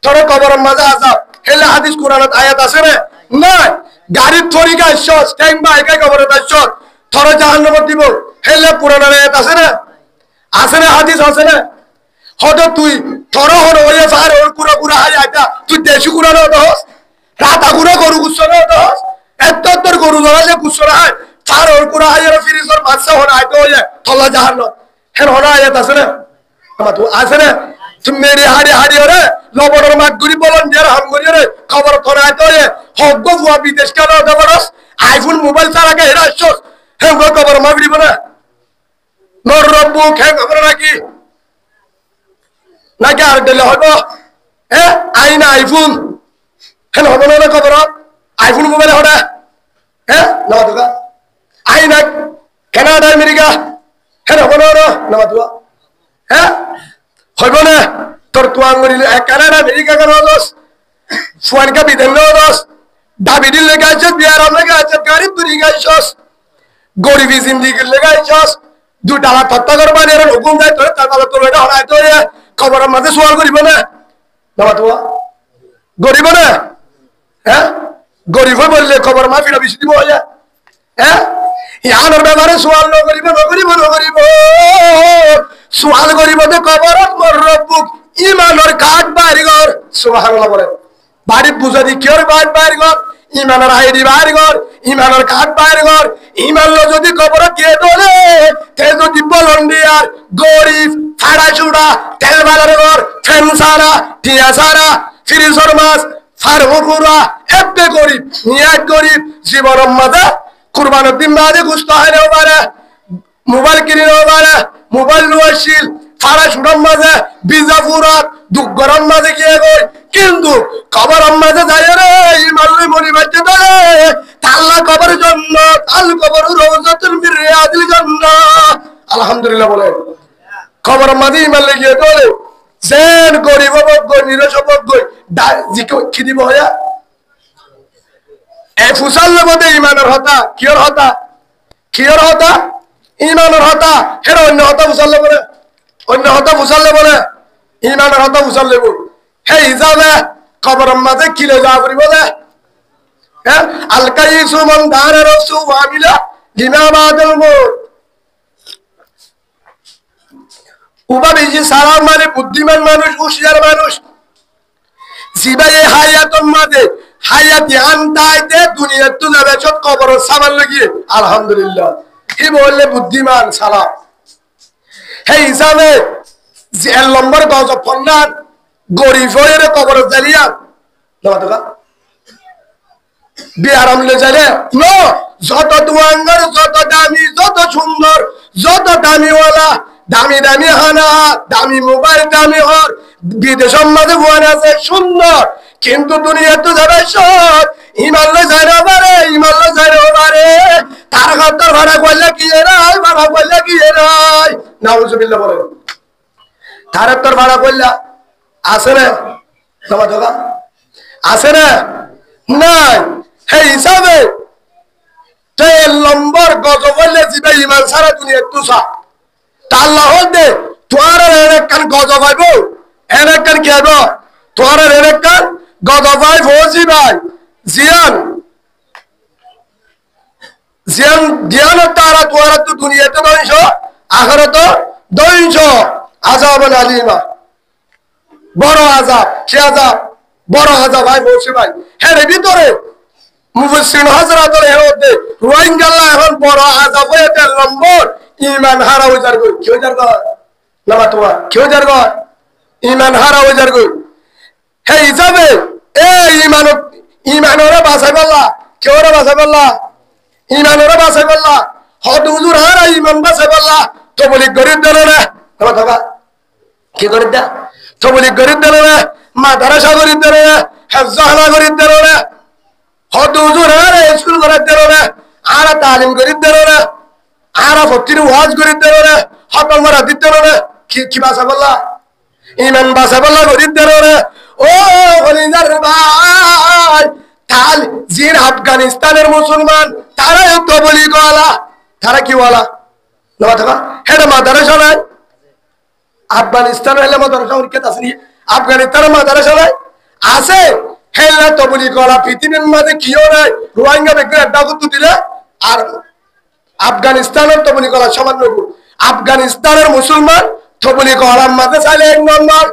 তোরে কবর মাঝে আসা হেল্লা হাদিস কোরআনত আয়াত আছে না না গাড়ির তরিকা আসো স্ট্যান্ড বাই কে কবরত আসো তোরে জাহান্নামে দিব হেল্লা কোরআনের আয়াত আছে না হাদিস আছে না হয়তো তুই থর হর হয়ে ফার ওর কুড়া কুড়া হাই আইতা তুই দেশি কুড়া না দহস রাতা কুড়া গরু গুচ্ছ না দহস এত গরু ধরালে গুচ্ছ না হয় ফার ওর কুড়া হাই আর ফিরিসর বাদশা হন আইতে হয়ে থল্লা জাহান্ন হেন হনা আয়াত আছে না আমার তো আছে না তুমি মেরি হাড়ি ওরে লবণের মাঠ গুড়ি বলন যার হাম করি রে খবর থর আইতে হয়ে হক গো বুয়া বিদেশ কেন দেবরস আইফোন মোবাইল চালাকে হেরা আসছস হেন গো খবর মাগড়ি বলে নর রব্বু খেং খবর নাকি নাকি আর দিলে হইব আইনা আইফোন হেন হব না খবর আইফোন মোবাইল হটা না দুগা আইনা কানাডা আমেরিকা হেন হব না দুগা হইব না তোর তো আঙ্গুরি কানাডা আমেরিকা কেন হলস ফুয়ানকে বিদেন নস দাবিদির লেগে আছে বিয়ারাম লেগে আছে গরিব তুই গাইছস গরিবী জিন্দিগি লেগে আইছস দুটা লাখ হত্যা করবানি আর হুকুম দেয় তোর তারপরে তোর এটা হরাই তোর খবরের মাঝে সোয়াল করিব না বাবা তোমা গরিব না হ্যাঁ গরিব বললে খবর মাফিরা বেশি দিব হ্যাঁ ইয়ানোর ব্যাপারে সোয়াল নকরিব সোয়াল করিব তো কবরত মোর রব্বুক ইমানের কাঠ বাড়িঘর সুবহানাল্লাহ বলেন বাড়ি বুঝা দি কিয়র কাঠ বাড়িঘর ইমানের আইডি বাড়িঘর ইমানের কাঠ বাড়িঘর ইমান যদি কবরত দিয়ে তোলে তে যদি বলন্ডিয়ার গরিব ফাড়া চুড়া তেল বালার ঘর ফেন সারা টিয়া সারা ফিরিজর মাছ ফারহুকুরা এতে গরিব নিয়াত গরিব জীবনের মাঝে কুরবানের দিন বাদে গুস্ত হাইলেও পারে মোবাইল কিনেও পারে মোবাইল লুয়াশীল ফাড়া চুড়ার মাঝে বিজাপুরাত দুঃখ গরম মাঝে গিয়ে গই কিন্তু কবরের মাঝে যায় রে ইমান লই মরি বাচ্চা ধরে তাল্লা কবরের জন্য আল কবর রওজাতুল মিরিয়াদিল জান্নাহ আলহামদুলিল্লাহ বলে কবরের মাঝে ইমান লাগিয়ে তোলে যেন গরিব বগ্গ নিরস বগ্গ কি দিব হয়া এ ফুসাল্লে মধ্যে ইমানের হতা কিয়র হতা ইমানের হতা হের অন্য হতা ফুসাল্লে বলে অন্য হতা ফুসাল্লে বলে ইমানের হতা ফুসাল্লে বল হে হিসাবে কবরের মাঝে কিলে যাওয়া করি বলে হ্যাঁ আলকাইসু মান দারা রাসু ওয়ামিলা লিমা বাদাল মউত উবাবিজি সালাম মানে বুদ্ধিমান মানুষ হুঁশিয়ার মানুষ জিবায়ে হায়াতন মাঝে হায়াতি আনতাইতে দুনিয়ার তো যাবে সব কবর সামান লাগিয়ে আলহামদুলিল্লাহ কি বললে বুদ্ধিমান সালাম হে হিসাবে যে নম্বর গজ ফন্নান গরিব হয়ে কবর জ্বালিয়া দাদা বিহারাম লে যাইলে নো যত দুয়াঙ্গার যত দামি যত সুন্দর যত দামিওয়ালা দামি দামি হানা দামি মোবাইল দামি হর বিদেশের মাঝে ভুয়ান আছে সুন্দর কিন্তু দুনিয়া তো যাবে সব ইমান লে যাই না পারে ইমান লে যাই না পারে তার ঘর ভাড়া করলে কি এরাই ভাড়া করলে কি এরাই নাউজুবিল্লাহ বলেন তার তোর ভাড়া করলা আছে না তোমার দোকান আছে না নাই হে হিসাবে তেল নম্বর গজ করলে জিবে ইমান সারা দুনিয়া তুষা আল্লাহ দে তোর এনে কান গজ পাইব এনে কান কি হইব তোর এনে কান গজ পাই ফৌজি ভাই জিয়ান জিয়ান জিয়ান তারা তোর তো দুনিয়াতে দইছ আখিরাতে দইছ আযাবান আলিমা বড় আযাব কি আযাব বড় আযাব ভাই ফৌজি ভাই এর ভিতরে মুফাসসিরিন হযরত হেওতে রোহিঙ্গাল্লাহ এখন বড় আযাব হয়ে তেল নম্বর ইমান হারা হয়ে যার গই কি হয়ে যার গই নামা তোমার কি হয়ে যার গই ইমান হারা হয়ে যার গই হে হিসাবে এ ইমানরে বাঁচাই বললা কেউরে বাঁচাই বললা ইমানরে বাঁচাই বললা হদ হুজুর হারা ইমান বাঁচাই বললা তবলিগ গরিব দিল না নামা থাকা কি গরিব দা তবলিগ গরিব দিল না মাদ্রাসা গরিব দিল না হেফজাহানা গরিব দিল না হদ হুজুর হারা স্কুল গরিব দিল না আরা তালিম গরিব দিল না আরা ফতির ওয়াজ গরিব দিল না হতম মারা দিত না কি বাসা বললা ইমান বাসা বললা গরিব দিল না ও হলিদার ভাই তাল জিন আফগানিস্তানের মুসলমান তারা তো বলি গলা তারা কি বলা না থাকা হেড মাদ্রাসা নাই আফগানিস্তান হলে মাদ্রাসা উনকে তাসনি আফগানিস্তানের মাদ্রাসা নাই আছে হেলা তো বলি গলা পৃথিবীর মধ্যে কিও নাই রোহিঙ্গা ব্যক্তির আড্ডা করতে দিলে আর আফগানিস্তানের তবলি করা সামান্য আফগানিস্তানের মুসলমান তবলি করার মাঝে চাইলে এক নম্বর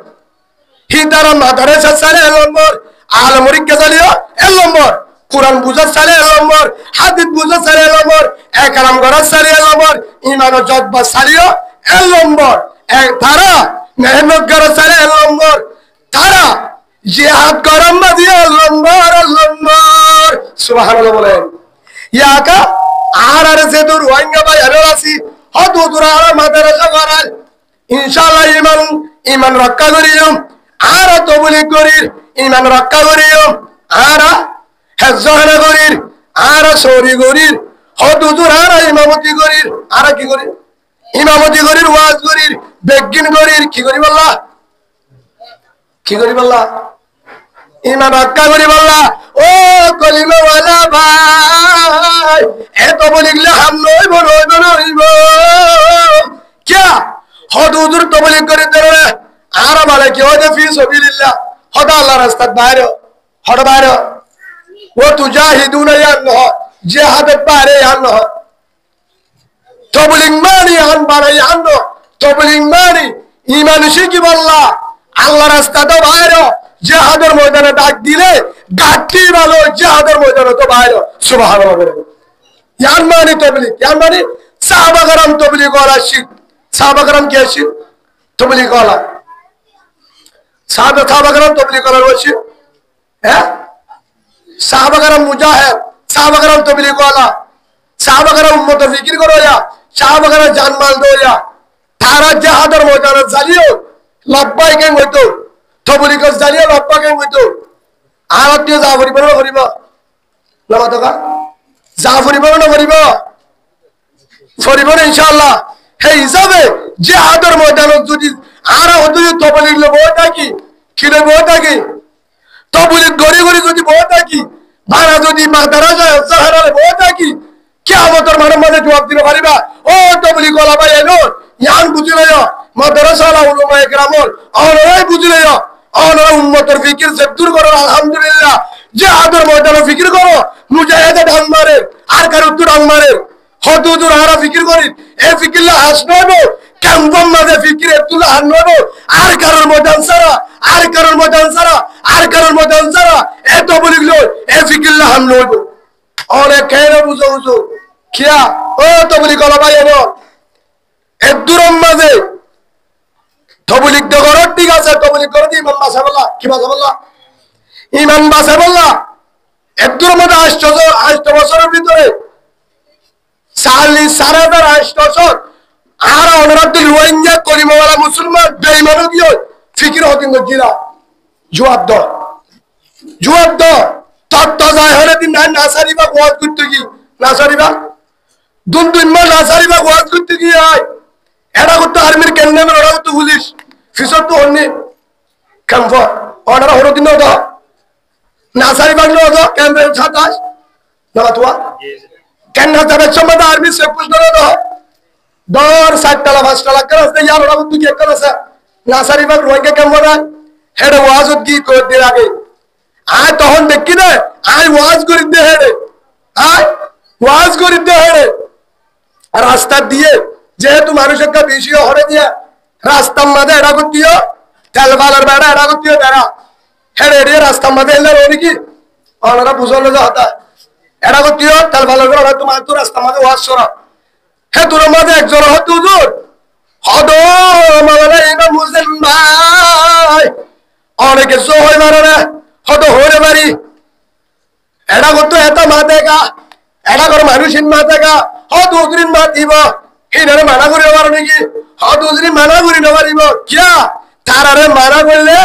হিদারা মাদ্রাসা চাইলে এক নম্বর আলমরিককে চালিও এক নম্বর কোরআন বুঝার চাইলে এক নম্বর হাদিস বুঝার চাইলে এক নম্বর একরাম করার চাইলে এক নম্বর ইমান ও জজ্বা চালিও এক নম্বর তারা মেহনত করার চাইলে এক নম্বর তারা জিহাদ করার মাঝে এক নম্বর সুবহানাল্লাহ বলেন ইয়াকা আর আর যে তোর রোহিঙ্গা ভাই আরো আছি হত তোরা আর মাদ্রাসা করাল ইনশাআল্লাহ ইমান রক্ষা করিম আর তবলিগ করির ইমান রক্ষা করিম আর হেফজাহানা করির আর সরি করির হত তোরা আর ইমামতি করির আর কি করির ইমামতি করির ওয়াজ করির বেগিন করির কি করি বললা ইমান রক্ষা করি বললা ও কলিমাওয়ালা ভাই এত বলিগলে হাম নইব क्या हद हुजूर तबलीग করে দেরে আর বলে কি হদে ফি সাবিলিল্লাহ হদা আল্লাহর রাস্তায় বাইরে হদ বাইরে ও তুজাহিদুনা ইয়া আল্লাহ জিহাদ পারে ইয়া আল্লাহ তবলীগ মানে আন বাড়া ইয়া আল্লাহ তবলীগ মানে ঈমান শিখি বললা আল্লাহর রাস্তায় বাইরে জিহাদের ময়দানে ডাক দিলে গাটি ভালো জিহাদের ময়দানে তো বাইরে সুবহানাল্লাহ ইয়ান মানে তবলীগ ইয়ান মানে সাহাবা کرام তবলীগ ওয়ালা শিখ সাহাবা کرام কি আছে তবলীগ ওয়ালা সাহাবা کرام তবলীগ ওয়ালা আছে হ্যাঁ সাহাবা کرام মুজাহিদ সাহাবা کرام তবলীগ ওয়ালা সাহাবা کرام উম্মত ফিকির করো ইয়া সাহাবা کرام জান মাল দো ইয়া তারা জিহাদের ময়দানে জালিও লব্বাই কেন হইতো তবলীগ জালিও লব্বা কেন হইতো আর আত্মীয় জাফরি বড় করিব লামা তো জাফরি বড় না করিব ফরিব না ইনশাআল্লাহ হে হিসাবে জিহাদের ময়দানে যদি আর যদি তবলীগ লব থাকি কি লব থাকি তবলীগ গরি গরি যদি বহ থাকি ভাড়া যদি মাদ্রাসা সাহারা লব থাকি কিয়ামতের মাঠে জবাব দিতে পারিবা ও তবলীগ ওয়ালা ভাই এলো ইয়ান বুঝিলা요 মাদ্রাসা ওয়ালা উলামা ইকরামল ওরাই বুঝিলা요 ওরা উম্মতের ফিকির সে দূর করো আলহামদুলিল্লাহ জিহাদের ময়দানে ফিকির করো মুজাহিদ ডান মারে আর কার উত্তর ডান মারে হদুদুর হারা ফিকির করি এ ফিকিরলা হাস নয়বো কেমন মাঝে ফিকির এতুল্লাহ হান নয়বো আর কারোর ময়দান সারা আর কারোর ময়দান সারা আর কারোর ময়দান সারা এত বলিল এ ফিকিরলা হান নয়বো অনেক কেন বুঝো বুঝো কিয়া ও তো বলি কলা ভাই এনো এদুরম মাঝে তবলীগ তো করো ঠিক আছে তবলীগ করে দি ইমান বাসা বললা কি বাসা বললা ইমান বাসা বললা এদুরম মাঝে 8 বছরের ভিতরে 40,000 বছর আর অনারাদ্দুল রোহিঙ্গা কলিমাওয়ালা মুসলমান বেঈমানও কি ফিকির হতিন গিলা জবাব দাও তত যায় হলে দিন নাসারিবা ওয়াজ করতে কি নাসারিবা দুন মা নাসারিবা ওয়াজ করতে কি আয় এটা করতে আর্মির কেন্দ্রে ওরা তো পুলিশ ফিসর তো হননি কামফ ওনারা হলো দিন দাও নাসারিবা দাও কেন্দ্রে 27 না তোয়া কেন যাবে সম্মাদা আর্মি সে পুশ ধরে দাও দর 60 টাকা 5 টাকা করে আছে यार ওরা তুই কি করে আছে নাসারি বাগ রোহিঙ্গা কেমন না হেড ওয়াজ কি করে দিয়ে আগে আয় তখন দেখি না আয় ওয়াজ করে দে হেড আয় ওয়াজ করে দে হেড রাস্তা দিয়ে যেহেতু মানুষের কা বেশি হরে দিয়া রাস্তার মধ্যে এটা করতিও তেলবালার বেড়া এটা করতিও বেড়া হেড এড়িয়ে রাস্তার মধ্যে এলে ওরি কি ওনারা বুঝলো যে হতা এটা করতিও তেলবালার বেড়া তোমার তো রাস্তার মধ্যে ওয়াজ করা হে তোর মধ্যে একজন হতো হুজুর হদো মাওলানা ইমাম হোসেন ভাই অনেকে সহই মারে হদো হরে বাড়ি এটা করতো এত মাতেগা এটা করে মানুষের মাতেগা হদো হুজুরিন মা দিব হিনারে মানা করে পারো নাকি হদো হুজুরিন মানা করে না পারিব কিয়া তারারে মানা করলে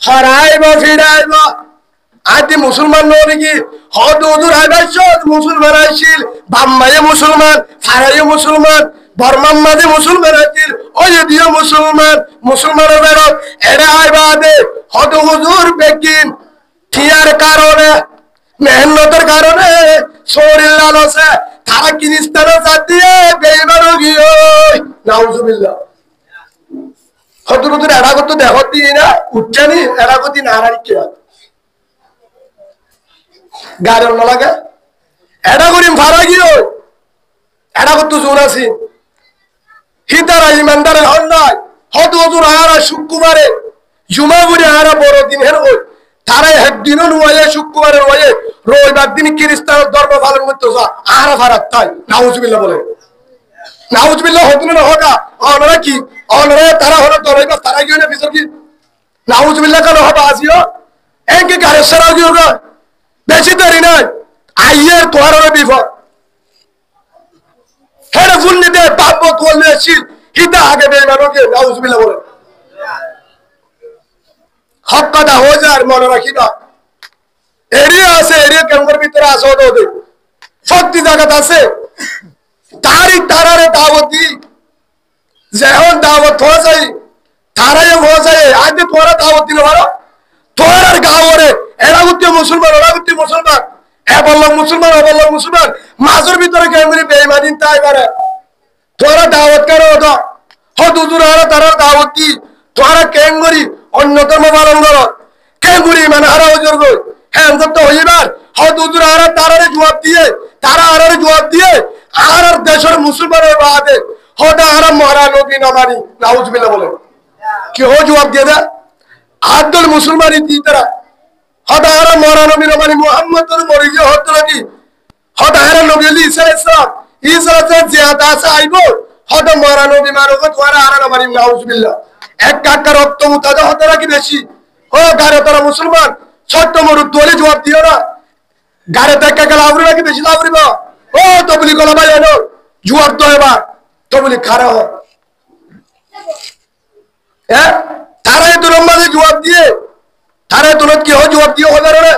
হরাইব ফিরাইব আদি মুসলমান নয় নাকি হদ হুজুর আইবাইছ মুসলমান আইছিল বাম্মায়ে মুসলমান ফারাইয়ে মুসলমান বর্মান মাঝে মুসলমান আইছিল ওই দিও মুসলমানের বেরো এরা আইবাদে হদ হুজুর বেকিন থিয়ার কারণে মেহনতের কারণে শরীর লালসে তারা কিনিস্তানে দিয়ে বেইমান গিয়ে নাউজুবিল্লাহ হদ হুজুর এরা কত দেখো দি না উচ্চানি এরা কত নারাই কিয়া গাড়ির লাগে এটা করিম ভাড়া গিয়ে এটা করতো জোর আছি হিতারা ইমানদারের হন নাই হত হজুর আহারা শুক্রবারে জুমা বুড়ি আহারা বড় দিন হের ওই তারা একদিনও নুয়ে শুক্রবারে রয়ে রবিবার দিন খ্রিস্টানের ধর্ম পালন করতে আহারা ভাড়াত তাই নাউজুবিল্লাহ বলে নাউজুবিল্লাহ হতো না হকা অনরা কি অনরা তারা হলো দরাইবা তারা গিয়ে না বিসর কি নাউজুবিল্লাহ কেন হবে আজিও একে গাড়ি সারা গিয়ে গা বেশি দেরি নাই আইয়ের তোয়ার বিপদ হেরে ফুলনি দে বাপ তোলে শিল হিতা আগে বেমানকে নাউজুবিল্লাহ বলে হক কথা হয়ে যায় মনে রাখি না এরিয়া আছে এরিয়া কেমন ভিতরে আসো দে সত্যি জায়গাতে আছে তারারে দাওয়াতি যেমন দাওয়াত হয়ে যায় তারাই হয়ে যায় আজ তোরা দাওয়াত দিলে ভালো তোরার গাঁওরে এরা হচ্ছে মুসলমান, ওরা হচ্ছে মুসলমান, বললাম মুসলমান, বললাম মুসলমান, মাঝের ভিতরে কেমনি বেইমানিন তাই পারে। তোরা দাওয়াত করো তো হুজুর আর তারা দাওয়াত কি তোরা কেন করি অন্য ধর্ম পালন করো কেন করি মানে হারা হুজুর গো হ্যাঁ অন্তত হইবার হুজুর আর তারারে জবাব দিয়ে তারা আর জবাব দিয়ে আর দেশের মুসলমানের বাদে হদা আর মহারা নবী না মানি নাউজুবিল্লাহ বলে কি হো জবাব দিয়ে দে আদল মুসলমানি দি তারা হদা আর মহারা নবী না মানি মুহাম্মদুর মরি গিয়ে হতো নাকি হদা আর নবী ঈসা ইসলাম জিয়াদা আছে আইবো হদা মহারা নবী মারো তোরা আর না মানি নাউজুবিল্লাহ এক কাকা রক্ত মুতাদা হতো নাকি বেশি ও গারে তারা মুসলমান ছোট্ট মরু তোলে জবাব দিও না গারে দেখা গেল আবরি নাকি বেশি লাভরিব ও তবলি কলা ভাই এনো জবাব তো এবার তবলি খারা হয় হ্যাঁ তারাই তো রম্বাদে জবাব দিয়ে তারাই তো কি হয় জবাব দিয়ে হবে রে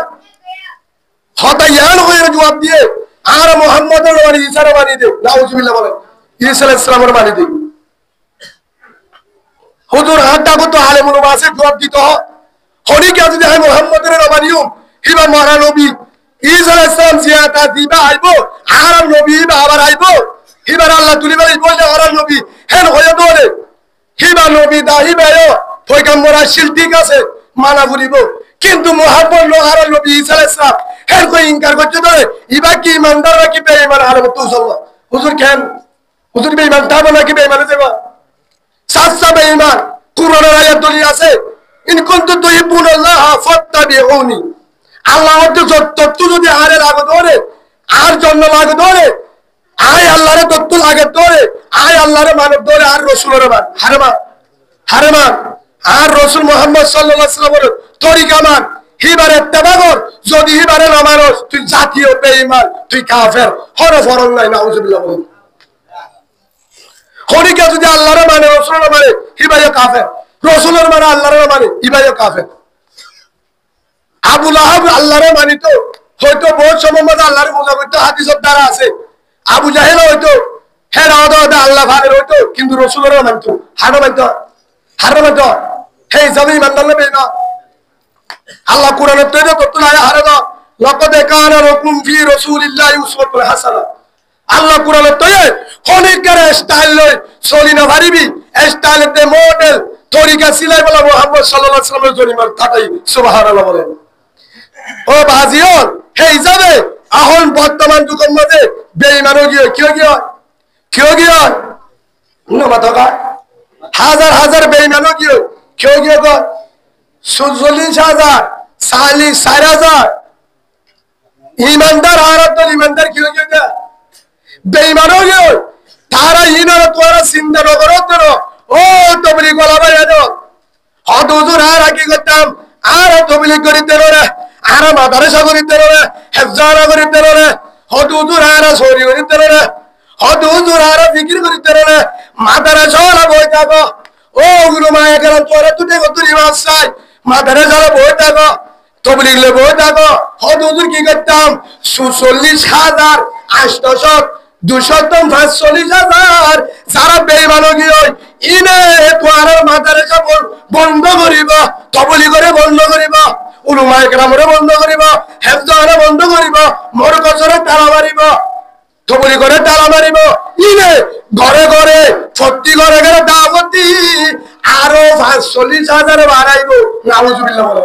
হতা ইয়ান হয়ে জবাব দিয়ে আর মুহাম্মদের মানি ঈসার মানি দে নাউজুবিল্লাহ বলে ঈসা আলাইহিস সালামের মানি দে হুজুর হাতটা কত আলেমুল মাসে জবাব দিত হনি কে যদি হয় মুহাম্মদের মানিও হিবা মহারা নবী ঈসা আলাইহিস সালাম জিয়াদা দিবা আইবো আর নবী আবার আইবো হিবার আল্লাহ তুলিবার বলে আর নবী হেন হয়ে দলে হিবা নবী দাহিবায়ো পয়গম্বর আসিল ঠিক আছে মানা করিব কিন্তু মুহাম্মদ আর নবী ঈসা আলাইহিস সালাম হেন কই ইনকার করতে দলে ইবা কি ইমানদার নাকি বেঈমান আর তুসাল্লাহ হুজুর কেন হুজুর বেঈমান তা বলা কি বেঈমান দেবা সাসা বেঈমান কুরআনের আয়াত দলিল আছে ইন কুনতুম তুহিব্বুনাল্লাহ ফাত্তাবিউনি আল্লাহ তত্ত্ব যদি আরে লাগে ধরে আর জন্য লাগে ধরে আয় আল্লাহরে তত্ত্ব লাগে ধরে আয় আল্লাহরে মানব ধরে আর রাসূলের মান হারেমান আর রাসূল মুহাম্মদ সাল্লাল্লাহু আলাইহি ওয়াসাল্লামের তরিকা মান হিবারে ইত্তেবা কর যদি হিবারে না মানস তুই জাতীয় বেঈমান তুই কাফের হর ফরল নাই নাউজুবিল্লাহ বল হরিকে যদি আল্লাহরে মানে রাসূলের মানে হিবারে কাফের রাসূলের মানে আল্লাহরে মানে হিবারে কাফের আবু লাহাব আল্লাহরে মানিত হয়তো বহুত সময় মধ্যে আল্লাহরে পূজা করতে হাদিসের দ্বারা আছে আবু জাহেল হয়তো হেরাওদা আল্লাহ ভালো হয়তো কিন্তু রাসূলের মানতো হারমান্ত হে জমি মানলে বেনা আল্লাহ কোরআনে তো না হারাদা লাকাদ কানা লাকুম ফি রাসূলিল্লাহি উসওয়াতুন হাসানাহ আল্লাহ কোরআনে তো অনেকের স্টাইল লয় সলিনা ভারিবি স্টাইলতে মডেল তরিকা সিলাই বলা মুহাম্মদ সাল্লাল্লাহু আলাইহি ওয়াসাল্লামের জরিমার তাকাই সুবহানাল্লাহ বলেন ও বাজিয়ন হে যাবে এখন বর্তমান যুগের মধ্যে বেঈমানও গিয়ে কেউ গিয়ে নমাতকা হাজার হাজার বেঈমানও গিয়ে কেউ গিয়ে ৪০,০০০ ৪০,০০০ ইমানদার আর তো ইমানদার কেউ গিয়ে বেঈমানও গিয়ে তারা ইনারা তোরা চিন্তা নগর ও তবলি গলা ভাই হত হুজুর আর কি করতাম আর তবলি করিতে রে আর মাদ্রাসা করিতে রে হেফজানা করিতে রে হত হুজুর আর সরি করিতে রে হত হুজুর আর জিকির করিতে রে মাদ্রাসা ওলা বই থাকো ও গুরু মায়া গেল তোরা তুই কত নিবাস চাই মাদ্রাসা বই থাকো তবলি গেলে বই থাকো হত হুজুর কি করতাম ৪০,০০০ ৮০০ ২৪৫,০০০ যারা বেঈমান গিয়ে ইনে তোর মাদ্রাসা বন্ধ করিব তবলি করে বন্ধ করিব উলুমায়ে কেরামরে বন্ধ করিব হেফজারে বন্ধ করিব মরকজরে তালা মারিব তবলি করে তালা মারিব ইনে ঘরে ঘরে প্রতি ঘরে ঘরে দাওয়াতি আরো ৪০,০০০ বাড়াইব নাউজুবিল্লাহ বলে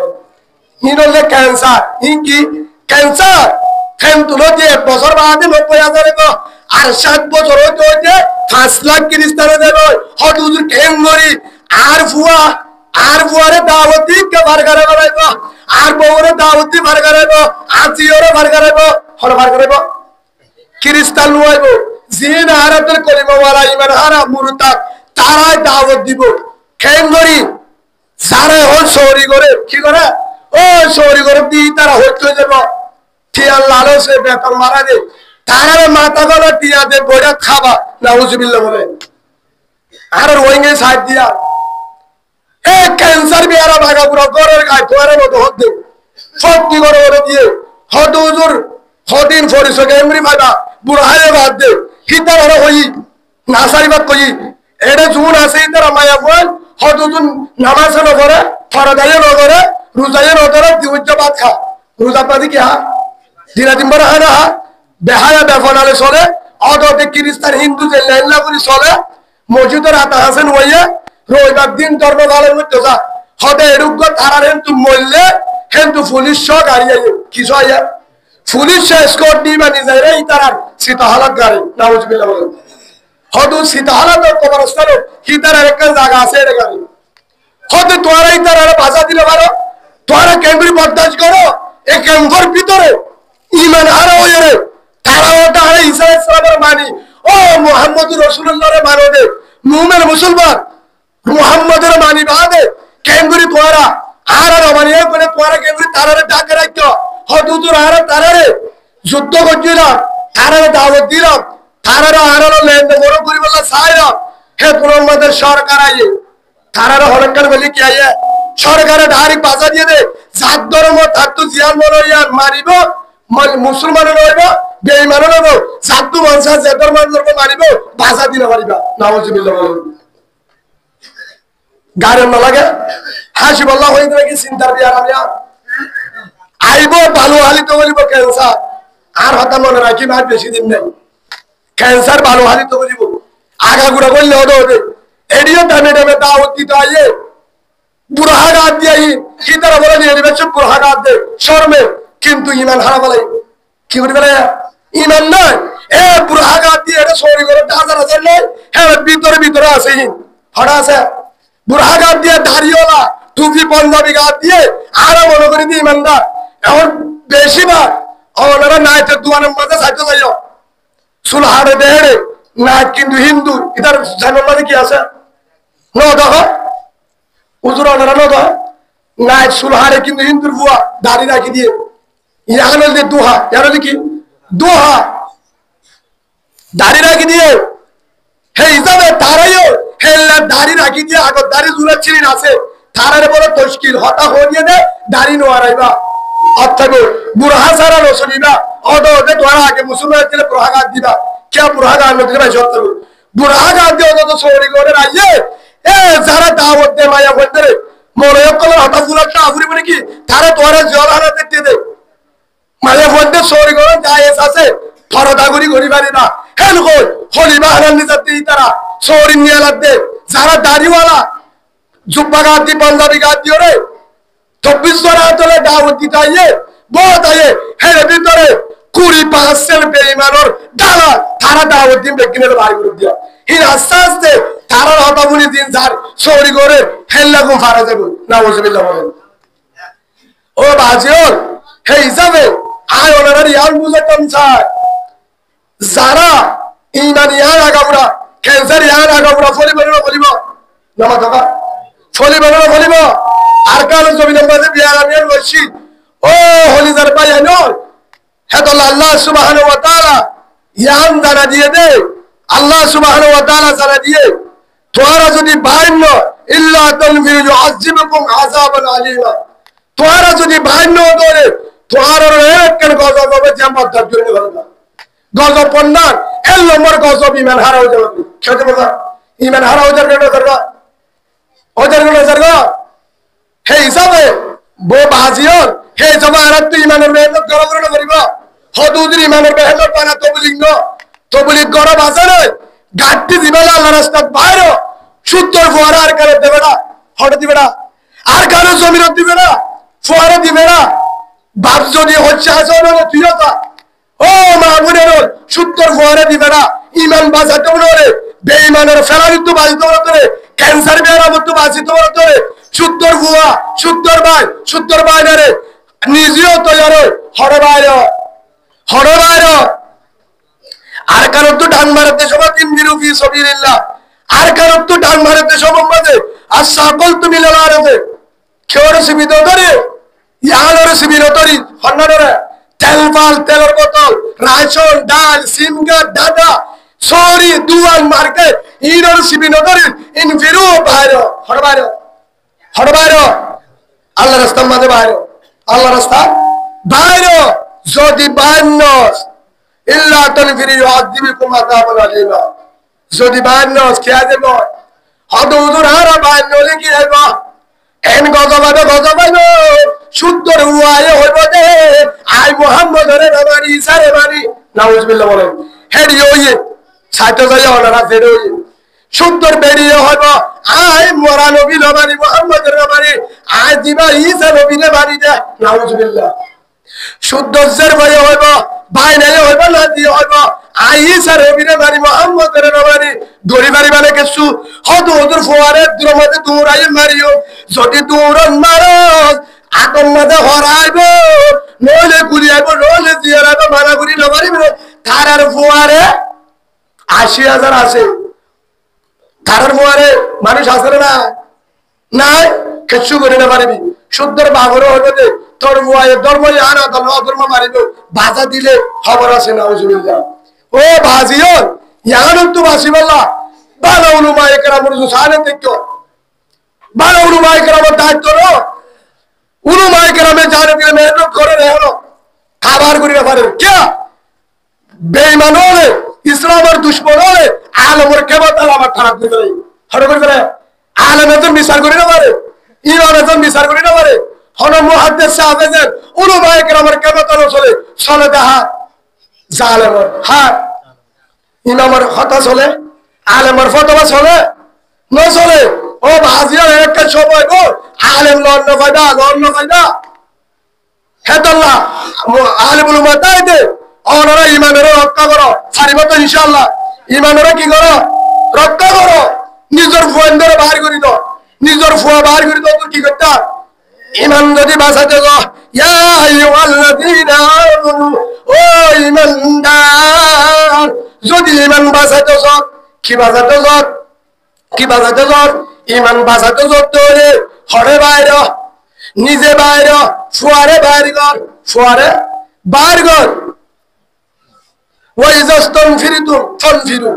ইনলে ক্যান্সার কি ক্যান্সার ফেম তুলো দিয়ে ১ বছর বাদে ৯০,০০০ আর ৭ বছর হইতে হইতে ৫ লাখ খ্রিস্টানে দেব হট হুজুর কেন করি আর ফুয়ারে দাওয়াতি কে বার করে বানাইব আর বউরে দাওয়াতি বার করাইব আত্মীয়রে বার করাইব হর বার করাইব খ্রিস্টান লইব জিন হারাতের কলিমা ওয়ালা ইমান হারা মুরতাদ তারাই দাওয়াত দিব কেন করি সারে হল সরি করে কি করে ও সরি করে দি তারা হইতে যাব টিয়া লালসে বেতন মারা দে তারারে মাথা গলা টিয়া দে বইটা খাবা নাউজুবিল্লাহ বলে আর ওইঙ্গে সাইড দিয়া এ ক্যান্সার বিয়ারা ভাগা পুরো গরের গায় তোরে মতো হতে সত্যি করে করে দিয়ে হত হুজুর হদিন ফরিসকে এমরি ভাইবা বুড়া হায়ে বাদ দে হিতা বড় হই নাসারি বাদ কই এডে জুন আছে তারা মায়া বল হত হুজুর নামাজ ন করে ফরদায়ে ন করে রোজায়ে ন করে দিউজ্জা ভাত খা রোজা পাতি কি হা দিনা দিন বড় হয় না বেহায়া বেফনালে চলে অদতে খ্রিস্টান হিন্দু যে লাইলা করে চলে মসজিদের আতা হাসেন হইয়া রবিবার দিন ধর্মঘালের মধ্যে যা হদে এরুগ্য তারার হেন্তু মরলে হেন্তু পুলিশ সহ গাড়ি আইয়ে কিছু আইয়া পুলিশ স্কোট নিবা নিজেরা এই তারার সীতাহালাত গাড়ি নাউজুবিল্লাহ বলেন হদু সীতাহালাত কবরস্থান হিতার একটা জায়গা আছে এটা গাড়ি হদে তোরা এই তারার ভাষা দিলে পারো তোরা কেন্দ্রী বরদাস্ত করো এই কেন্দ্রের ভিতরে ইমান হারা হয়ে রে তারা ওটা আরে ঈসা ইসলামের মানি ও মুহাম্মদ রাসূলুল্লাহর মানো দে মুমিন মুসলমান মুহাম্মদের মানি বাদে কেন্দ্রী তোরা আর মানিয়ে করে তোরা কেন্দ্রী তারারে ডাকে রাখো হদু তোরা তারারে যুদ্ধ করছিলাম তারারে দাওয়াত দিলাম তারারে আরো লেনদেন বড় করি বললা সাইরা হে মুহাম্মদের সরকার আইয়ে তারারে হরকার বলি কি আইয়ে সরকারে ডাইরেক্ট বাজা দিয়ে দে জাত ধর্ম থাকতো জিয়ান মনোয়ার মারিব মুসলমান রইব বেঈমান রইব জাতু মানুষ যে ধর্ম মারিব বাজা দিলে মারিবা নাউজুবিল্লাহ বলেন গারে না লাগে হাসিবাল্লাহ হইতে কি চিন্তার বিয়ার আমি আইব ভালো হালি তো বলিব ক্যান্সার আর হতা মনে রাখি আর বেশি দিন নেই ক্যান্সার ভালো হালি তো বলিব আগাগুড়া করলে হতো এডিও দামে দামে দাওয়াত দিতে আইয়ে বুড়াহাগাত দিয়ে কি তারা বলে নিয়ে নেবে সব বুড়াহাগাত দে শর্মে কিন্তু ইমান হারা বলে কি করে বলে ইমান নয় এ বুড়াহাগাত দিয়ে এটা সরি করে হাজার হাজার নয় হ্যাঁ ভিতরে আছে হঠাৎ আছে বুড়াহাগাত দিয়ে দাড়িওয়ালা টুপি পাঞ্জাবি গাত দিয়ে আরো মনে করি দিয়ে ইমানদার এখন বেশিরভাগ ওনারা নাইটের দোয়ানের মাঝে সাইতে যাইও সুলহারে দেহেড়ে না কিন্তু হিন্দু এটার জানার মাঝে কি আছে ন দেখো উজুর ওনারা ন দেখো নাইট সুলহারে কিন্তু হিন্দুর বুয়া দাড়ি রাখি দিয়ে ইয়ান দিয়ে দোহা ইয়ার কি দোহা দাড়ি রাখি দিয়ে হে হিসাবে তারাইও হেল্লা দাড়ি রাখি দিয়ে আগর দাড়ি জুড়াচ্ছিলেন আছে তারারে বড় তশকিল হতা হয়ে দে দাড়ি নোয়ারাইবা অর্থাৎ বুড়হা সারা রসনিবা অদে তোরা আগে মুসলমান ছিল বুড়হাগাত দিবা কে বুড়হাগাত দিবা সত্য বুড়হাগাত দিয়ে অত সরি করে আইয়ে এ যারা দাওয়াত দে মায়া বলতে মনে কল হতা ফুলাটা আগুরি বলে কি তারা তোরা জল হারা দেখতে দে মায়া বলতে সরি করে যায় আছে ফরদাগুরি গরি বাড়ি না হেন কই হলিবা হারাল নিজাতে তারা সরি নিয়ে লাগতে যারা দাড়িওয়ালা জুব্বা গাত দি পাঞ্জাবি গাত দিও রে 24 জোড়া তোলে দাওয়াত দিতে আইয়ে বহুত আইয়ে হের ভিতরে 20% বেঈমানর ডালা তারা দাওয়াত দিন বেকিনের বাড়ি করে দিয়া হিন আস্তে আস্তে তারা হতাবুনি দিন যার সরি করে হেল্লা গো ফারা যাবে নাউজুবিল্লাহ বলেন ও বাজিও হে হিসাবে আয় ওনারা ইয়ান বুঝাতাম চায় যারা ইমান ইয়ান আগামরা ক্যান্সার ইয়ান আগামরা বলিব নামা থাকা বলিব আর কারণ জমিনের মাঝে বিয়ার আমিয়ার মসজিদ ও হলিদার পাইয়ানোর হেতো আল্লাহ সুবহানাহু ওয়া তাআলা ইয়ান জানা দিয়ে দে আল্লাহ সুবহানাহু ওয়া তাআলা জানা দিয়ে তোরা যদি বাইন্য ইল্লা তানফিরু ইউআযিবুকুম আযাবান আলীমা তোরা যদি বাইন্য ধরে তোরা একখান গজব হবে জামাত জন্য হবে গজব পন্নার এর নম্বর গজব ইমান হারা হয়ে যাবে খেতে বলা ইমান হারা হয়ে যাবে ওদের হে হিসাবে বো বাজিও হে জমা আর তুই ইমানের মেহনত গরম করিব হদুদের ইমানের মেহনত পানা তবলিগ গরম আছে রে গাড়ি দিবেলা আল্লাহ রাস্তা বাইরে সুন্দর ফোয়ারা আর কারো দেবে না হঠাৎ দিবে না আর কারো জমিনত দিবে না ফোয়ারা দিবে না বাপ যদি হচ্ছে আছে তুইও তা ও মাহবুবের সুন্দর ফোয়ারা দিবে না ইমান বাঁচাতে বলে বেঈমানের ফেলানিত্ব বাঁচিতে বলে ক্যান্সার বেড়াবো বাঁচিতে বলে সুন্দর ভুয়া সুন্দর বাইরে নিজেও তৈরি হরবাইর আর কারণ তো ডান মারাতে সবাই তিন দিন ফি সাবিলিল্লাহ আর কারণ তো ডান মারাতে সবাই মাঝে আর সকল তুমি লালারে কেউ সীমিত ধরে ইয়ালোর সীমিত ধরি হন্নারে তেলের বোতল রাশন ডাল সিমগা দাদা সরি দুয়াল মার্কেট ইনোর সীমিত ধরি ইনফিরু বাইরে হরবাইর আল্লাহ রাস্তার মাঝে বাইরে আল্লাহ রাস্তা বাইরে যদি বাইনস ইল্লা তানফিরু ইউআযিবুকুম আযাবান আলীমা যদি বাইনস খেয়া দেব হদ হুজুর হারা বাইনলে কি হইব এন গজবাবে শুদ্ধর হুয়ায়ে হইব দে মুহাম্মদের নামানি ঈসারে মানি নাউজুবিল্লাহ বলেন হেডি হইয়ে সাইতে যাই ওনারা ফেরে হইয়ে সুন্দর বেরিয়ে হইব আয় মরা নবী নামানি মুহাম্মদের নামানি আয় দিবা ঈসা নবীরে মানি দে নাউজুবিল্লাহ শুদ্ধের ভাই হইব ভাই নাই হইব না দিয়ে হইব আই ঈসা নবীরে মানি মুহাম্মদের নামানি দড়ি মারি মানে কিছু হদু হদুর ফোয়ারে দুরমতে দূরাই মারিও যদি দূরন মারস আতম মাঝে হরাইব নইলে গুলি আইব নইলে দিয়ে রাইব মানা গুলি নমারিব তারার ফোয়ারে ৮০,০০০ আছে তারার ফোয়ারে মানুষ আছে না নাই কিছু করে না পারিবি শুদ্ধের বাঘরও হইবে যে তোর ফোয়ারে ধর্ম আনা ধর্ম মারিব বাজা দিলে খবর আছে না নাউজুবিল্লাহ ও ভাজিও ইয়ান তো বাসি বললা বালা উলুমা একরামুর সুসানে দেখো বালা উলুমা একরামের দায়িত্ব লো উলুমা একরামে জানে দিলে মেহনত করে রেহলো খাবার করি না পারে কে বেঈমান হলে ইসলামের দুশমন হলে আলমের কেবল আমার খারাপ করে দেয় হরে করে দেয় আলমের তো মিসার করি না পারে ইমানের তো মিসার করি না পারে হন মুহাদ্দিস সাহাবেদের উলুমা একরামের কেবল চলে চলে দেখা জালেমর হ্যাঁ ইমামের কথা চলে আলেমের ফতোয়া চলে না চলে ও ভাজিয়া একটা সময় গো আলেম লন্ন ফায়দা হেদাল্লাহ আলেমুল মাতাই দে ওনারা ইমানের রক্ষা করো ছাড়িব তো ইনশাআল্লাহ ইমানের কি করো রক্ষা করো নিজের ফুয়ান্ডরে বাহির করি দাও নিজের ফুয়া বাহির করি দাও কি করতে ইমান যদি বাঁচাতে যাও ইয়া আইয়ুহাল্লাযীনা আমানু ও ঈমানদার যদি ইমান বাঁচাতে যাও কি বাঁচাতে যাও ইমান বাঁচাতে যাও তোরে হরে বাইর নিজে বাইর ফুয়ারে বাইর কর ওয়াইজাস্তানফিরতুম ফানফিরু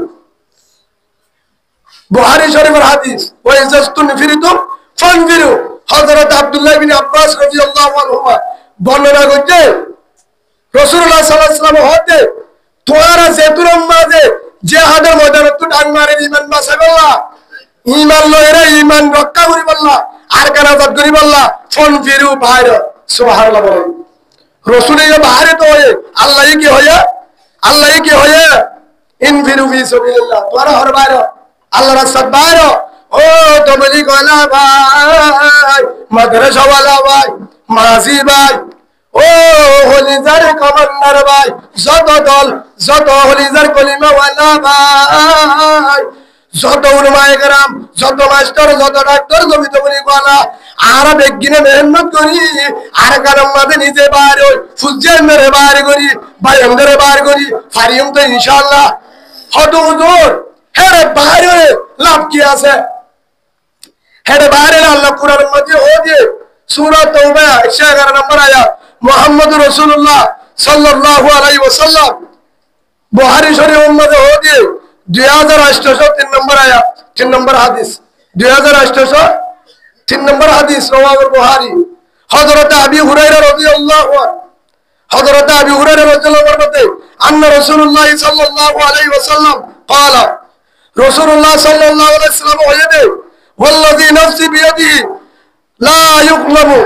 বুখারী শরীফের হাদিস ওয়াইজাস্তানফিরতুম ফানফিরু হযরত আব্দুল্লাহ ইবনে আব্বাস রাদিয়াল্লাহু আনহুমা বর্ণনা করতে রাসূলুল্লাহ সাল্লাল্লাহু আলাইহি ওয়াসাল্লাম হতে তোরা যেতুর মাঝে জিহাদের ময়দানে তো ডান মারে ঈমান বাঁচাইবল্লা ঈমান লয়রে ঈমান রক্ষা করিবল্লা আর কারাবাদ করিবল্লা ফানফিরু বাইর সুবহানাল্লাহ বলেন রাসূলের বাইরে তো হয় আল্লাহই কি হয়ে ইনফিরু ফি সাবিলিল্লাহ তোরা হর বাইর আল্লাহর রাস্তায় বাইর ও তবলিগ ওয়ালা ভাই মাদ্রাসা ওয়ালা ভাই মাঝি ভাই ও হলিজার কমান্ডার ভাই যত হলিজার কলিমা ওয়ালা ভাই যত উলামায়ে কেরাম যত মাস্টার যত ডাক্তার জমি তবলিগ ওয়ালা আর বেগিনে মেহনত করি আর কারণ মাঝে নিজে বার হই ফুজের মেরে বার করি বায়ানদের বার করি ফারিম তো ইনশাআল্লাহ হদ হুজুর হেরে বার হয়ে লাভ কি আছে হেরে বার হয়ে আল্লাহ কুরআনের মধ্যে ও দিয়ে সূরা তাওবা 111 নম্বর আয়াত মুহাম্মদুর রাসূলুল্লাহ সাল্লাল্লাহু আলাইহি ওয়াসাল্লাম বুখারী শরীফের মধ্যে ও দিয়ে 2803 নম্বর আয়াত 3 নম্বর হাদিস 2803 নম্বর হাদিস রাওয়াহুল বুখারী হযরত আবী হুরায়রা রাদিয়াল্লাহু আনহু হযরত আবী হুরায়রা রাদিয়াল্লাহু আনহু আন্না রাসূলুল্লাহ সাল্লাল্লাহু আলাইহি ওয়াসাল্লাম قال রাসূলুল্লাহ সাল্লাল্লাহু আলাইহি ওয়াসাল্লাম ওয়াইদে ওয়াল্লাযী নাফসি বিয়াদিহি লা ইউকলাবু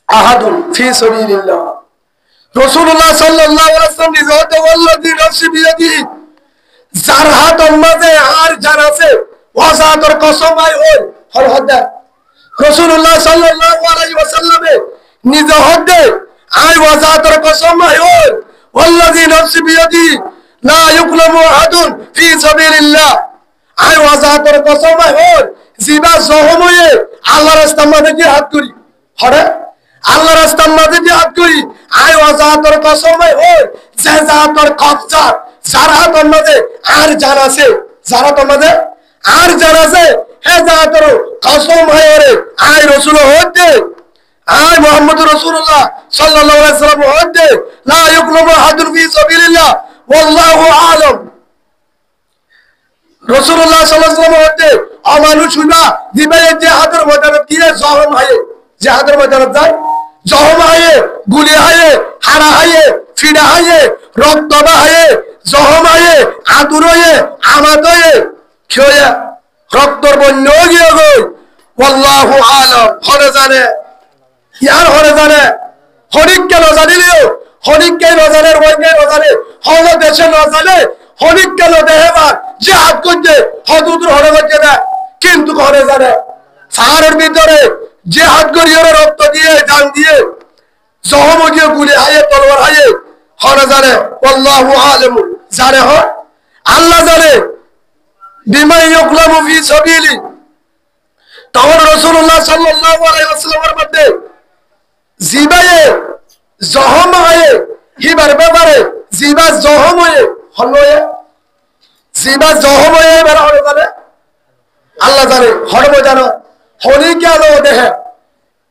আহাদুন ফি সাবিলিল্লাহ রাসূলুল্লাহ সাল্লাল্লাহু আলাইহি ওয়াসাল্লাম নিজে ওয়াল্লাযী নাফসি বিয়াদিহি যার হাত মাঝে আর যার আছে ওয়াজাতর কসম আই ওই হর হদা রাসূলুল্লাহ সাল্লাল্লাহু আলাইহি ওয়াসাল্লাম নিজে হদে আই ওয়াজাতর কসম আই ওই ওয়াল্লাযী নাফসি বিয়াদি লা ইউকলামু আহাদুন ফি সাবিলিল্লাহ আই ওয়াজাতর কসম আই ওই জিবা জহময়ে আল্লাহর রাস্তার মধ্যে জিহাদ করি হরে আল্লাহর রাস্তার মধ্যে জিহাদ করি আই ওয়াজাতর কসম আই ওই যে জাতর কবজা যারা তোমাদের আর যারা আছে যারা তোমাদের আর যারা আছে হে জাতর কসম হয় রে আই রাসূল হতে আই মুহাম্মদুর রাসূলুল্লাহ সাল্লাল্লাহু আলাইহি ওয়াসাল্লাম হতে লা ইউকলামু আহাদুন ফি সাবিলিল্লাহ ওয়াল্লাহু আ'লাম রাসূলুল্লাহ সাল্লাল্লাহু আলাইহি ওয়াসাল্লাম হতে আমানু শুনা দিবে জিহাদের ময়দানে কি জহম হয় জিহাদের ময়দানে যায় জহম হয় গুলি হয় হারা হয় ফিডা হয় রক্ত বাহে জহম হয় আতুর হয় আমাদ হয় খেয়ে রক্তর বন্য গিয়ে গই ওয়াল্লাহু আ'লাম হরে জানে ইয়ার হরে জানে হরিককে ন জানিলেও হরিককে ন জানে রোহিঙ্গে ন জানে হল দেশে ন জানে হরিককে ন দেহেবার যে হাত করছে হদুদ্র হরে করছে না কিন্তু ঘরে জানে সাহারের ভিতরে যে হাত করিয়ে রক্ত দিয়ে জান দিয়ে জহমগীয় গুলি হাইয়ে তলোয়ার হাইয়ে হরে জানে আল্লাহু আলামু জানে হ আল্লাহ জানে বিমা ইউকলামু ফি সাবিলি তখন রাসূলুল্লাহ সাল্লাল্লাহু আলাইহি ওয়াসাল্লামের মধ্যে জিবায়ে জহম হয়ে হিবার ব্যাপারে জিবা জহম হয়ে হলয়ে জিবা জহম হয়ে এবার হলে জানে আল্লাহ জানে হরব জানো হলি কেন দেখে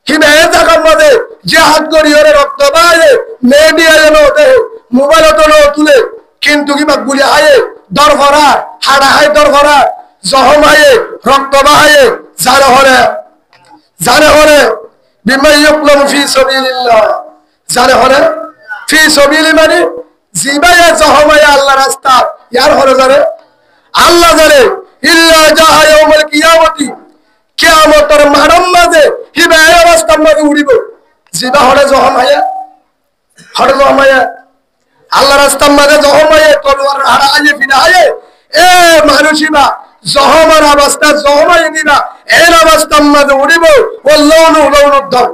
হিবে জায়গার মধ্যে যে হাত করি ওরে রক্ত বাইরে মেডিয়া যেন দেখে মোবাইল তো তুলে কিন্তু কিবা গুলি হায়ে দর ভরা হাড়া হাই দর ভরা জহম হায়ে রক্ত বাহায়ে জানে হলে বিমা ইউকলামু ফি সাবিলিল্লাহ জানে হলে ফি সাবিলি মানে জিবায়ে জহমায়ে আল্লাহ রাস্তা ইয়ার হলে জানে আল্লাহ জানে ইল্লা জাহা ইয়াউমুল কিয়ামতি কিয়ামতের মানব মাঝে হিবা এই অবস্থার মাঝে উড়িব জিবা হলে জহমায়ে আল্লাহ রাস্তার মাঝে জহমায়ে তলোয়ার হারায়ে ফিরায়ে এ মানুষিবা জহমার অবস্থা জহমায়ে দিবা এর অবস্থার মাঝে উড়িব ও লৌনুদ্দম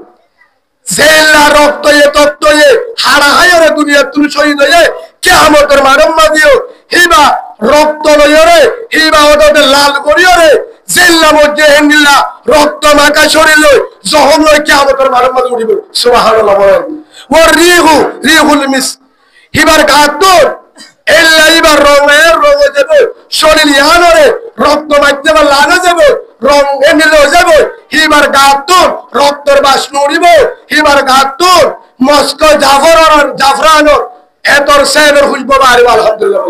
জেলা রক্তয়ে তত্ত্বয়ে হারাহায়ে দুনিয়া তুমি শহীদ হয়ে কিয়ামতের মানব মাঝেও হিবা রক্ত লইরে হিবা ওদের লাল করিরে জেলা মধ্যে হেন্দিল্লা রক্ত মাখা শরীর লই জহম লই কিয়ামতের মানব মাঝে উড়িব সুবহানাল্লাহ বলেন ও রিহুল মিস হিবার গাতুর এল্লা হিবার রঙের রঙ যাবে শরীর ইয়ানরে রক্ত মাখতে বা লাগা যাবে রং এমিলে যাবে হিবার গাতুর রক্তর বাষ্প উড়িব হিবার গাতুর মস্ক জাফরানোর এতর সেবের খুশবু বাড়ি আলহামদুলিল্লাহ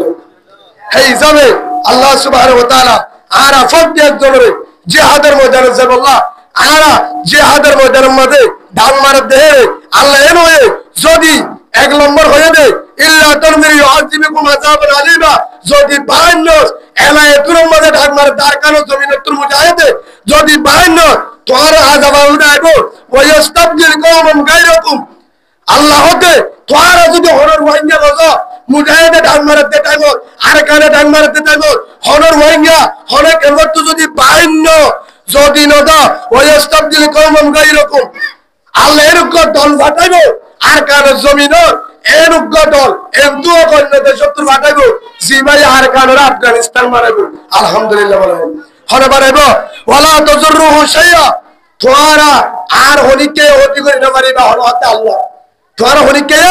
এই যাবে আল্লাহ সুবহানাহু ওয়া তাআলা আরা ফদ্দ একজনের জিহাদের ময়দানে যাব আল্লাহ আরা জিহাদের ময়দানের মধ্যে ডাল মার দেহে আল্লাহ এর হয়ে যদি এক নম্বর হয়ে দে ইল্লা তানমিরি আযিবুকুম আযাবান আলিমা যদি 52 এলায়েতুর মধ্যে ঢাক মার দারকানো জমিনের তুর মুজাহিদে যদি 52 তোর আযাব উড়াইবো ওয়াস্তাবদিল কওমান গায়রাকুম আল্লাহ হতে তোরা যদি হনর ওয়াইঙ্গা লজা মুজাহিদে ঢাক মার দেতাইব আর কানে ঢাক মার দেতাইব হনর ওয়াইঙ্গা হনে কেবল তো যদি 52 যদি নদা ওয়াস্তাবদিল কওমান গায়রাকুম আল্লাহ এরকম দল ফাটাইব আর কানে জমিনের এরকম দল এমতুও কন্যতে শত্রু ফাটাইব জিবাই আর কানের আফগানিস্তান মারাইব আলহামদুলিল্লাহ বলেন হনে বাড়াইব ওয়ালা তাজরুহু শাইয়া তোরা আর হলিকে অতি করে না পারিবা হলো আল্লাহ তোরা হলিকে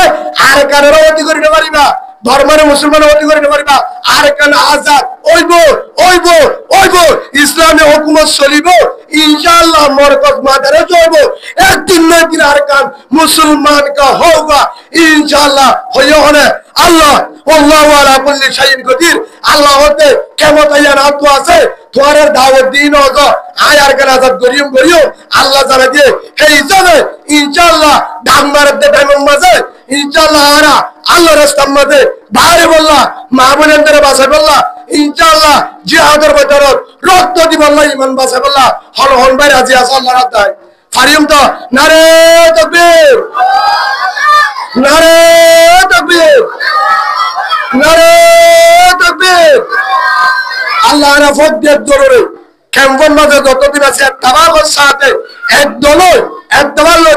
আর কানের অতি করে না পারিবা ধর্মের মুসলমান অতি করে না পারিবা আর কান আজাদ ওইব ইসলামে হুকুমত চলিব ইনশাআল্লাহ মরকত মাদারে চলব একদিন না দিন আর কান মুসলমান কা হোগা ইনশাআল্লাহ হইও হনে আল্লাহ আল্লাহু আলা কুল্লি শাইইন কদির আল্লাহ হতে ক্ষমতায় রাত আছে তোয়ারের দাওয়াত দিন ওগো আয় আর কান আজাদ গরিও আল্লাহ জানা দিয়ে এই জানে ইনশাআল্লাহ ডাঙ্গার দে টাইম মাঝে ইনশাআল্লাহ আরা আল্লাহর রাস্তার মধ্যে বাইরে বললা মা বোনেদের বাসা বললা ইনশাআল্লাহ জিহাদের ভিতরে রক্ত দিব আল্লাহ ঈমান বাসা বললা হল হল ভাই রাজি আছে আল্লাহ রাতায় ফারিম তো নারে তাকবীর নারে তাকবীর নারে তাকবীর আল্লাহ রাফত দিয়ে জরুরি কেমন মাঝে যতদিন আছে তাবাগর সাথে একদল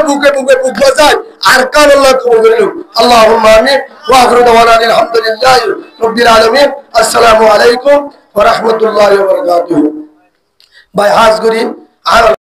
বুকে বুক বাজায় আর কান আল্লাহ কবুল করিল আল্লাহুম্মা আমিন ওয়া আখিরু দাওয়ানা আলহামদুলিল্লাহি রাব্বিল আলামিন আসসালামু আলাইকুম ওয়া রাহমাতুল্লাহি ওয়া বারাকাতুহু ভাই হাজগুরি আর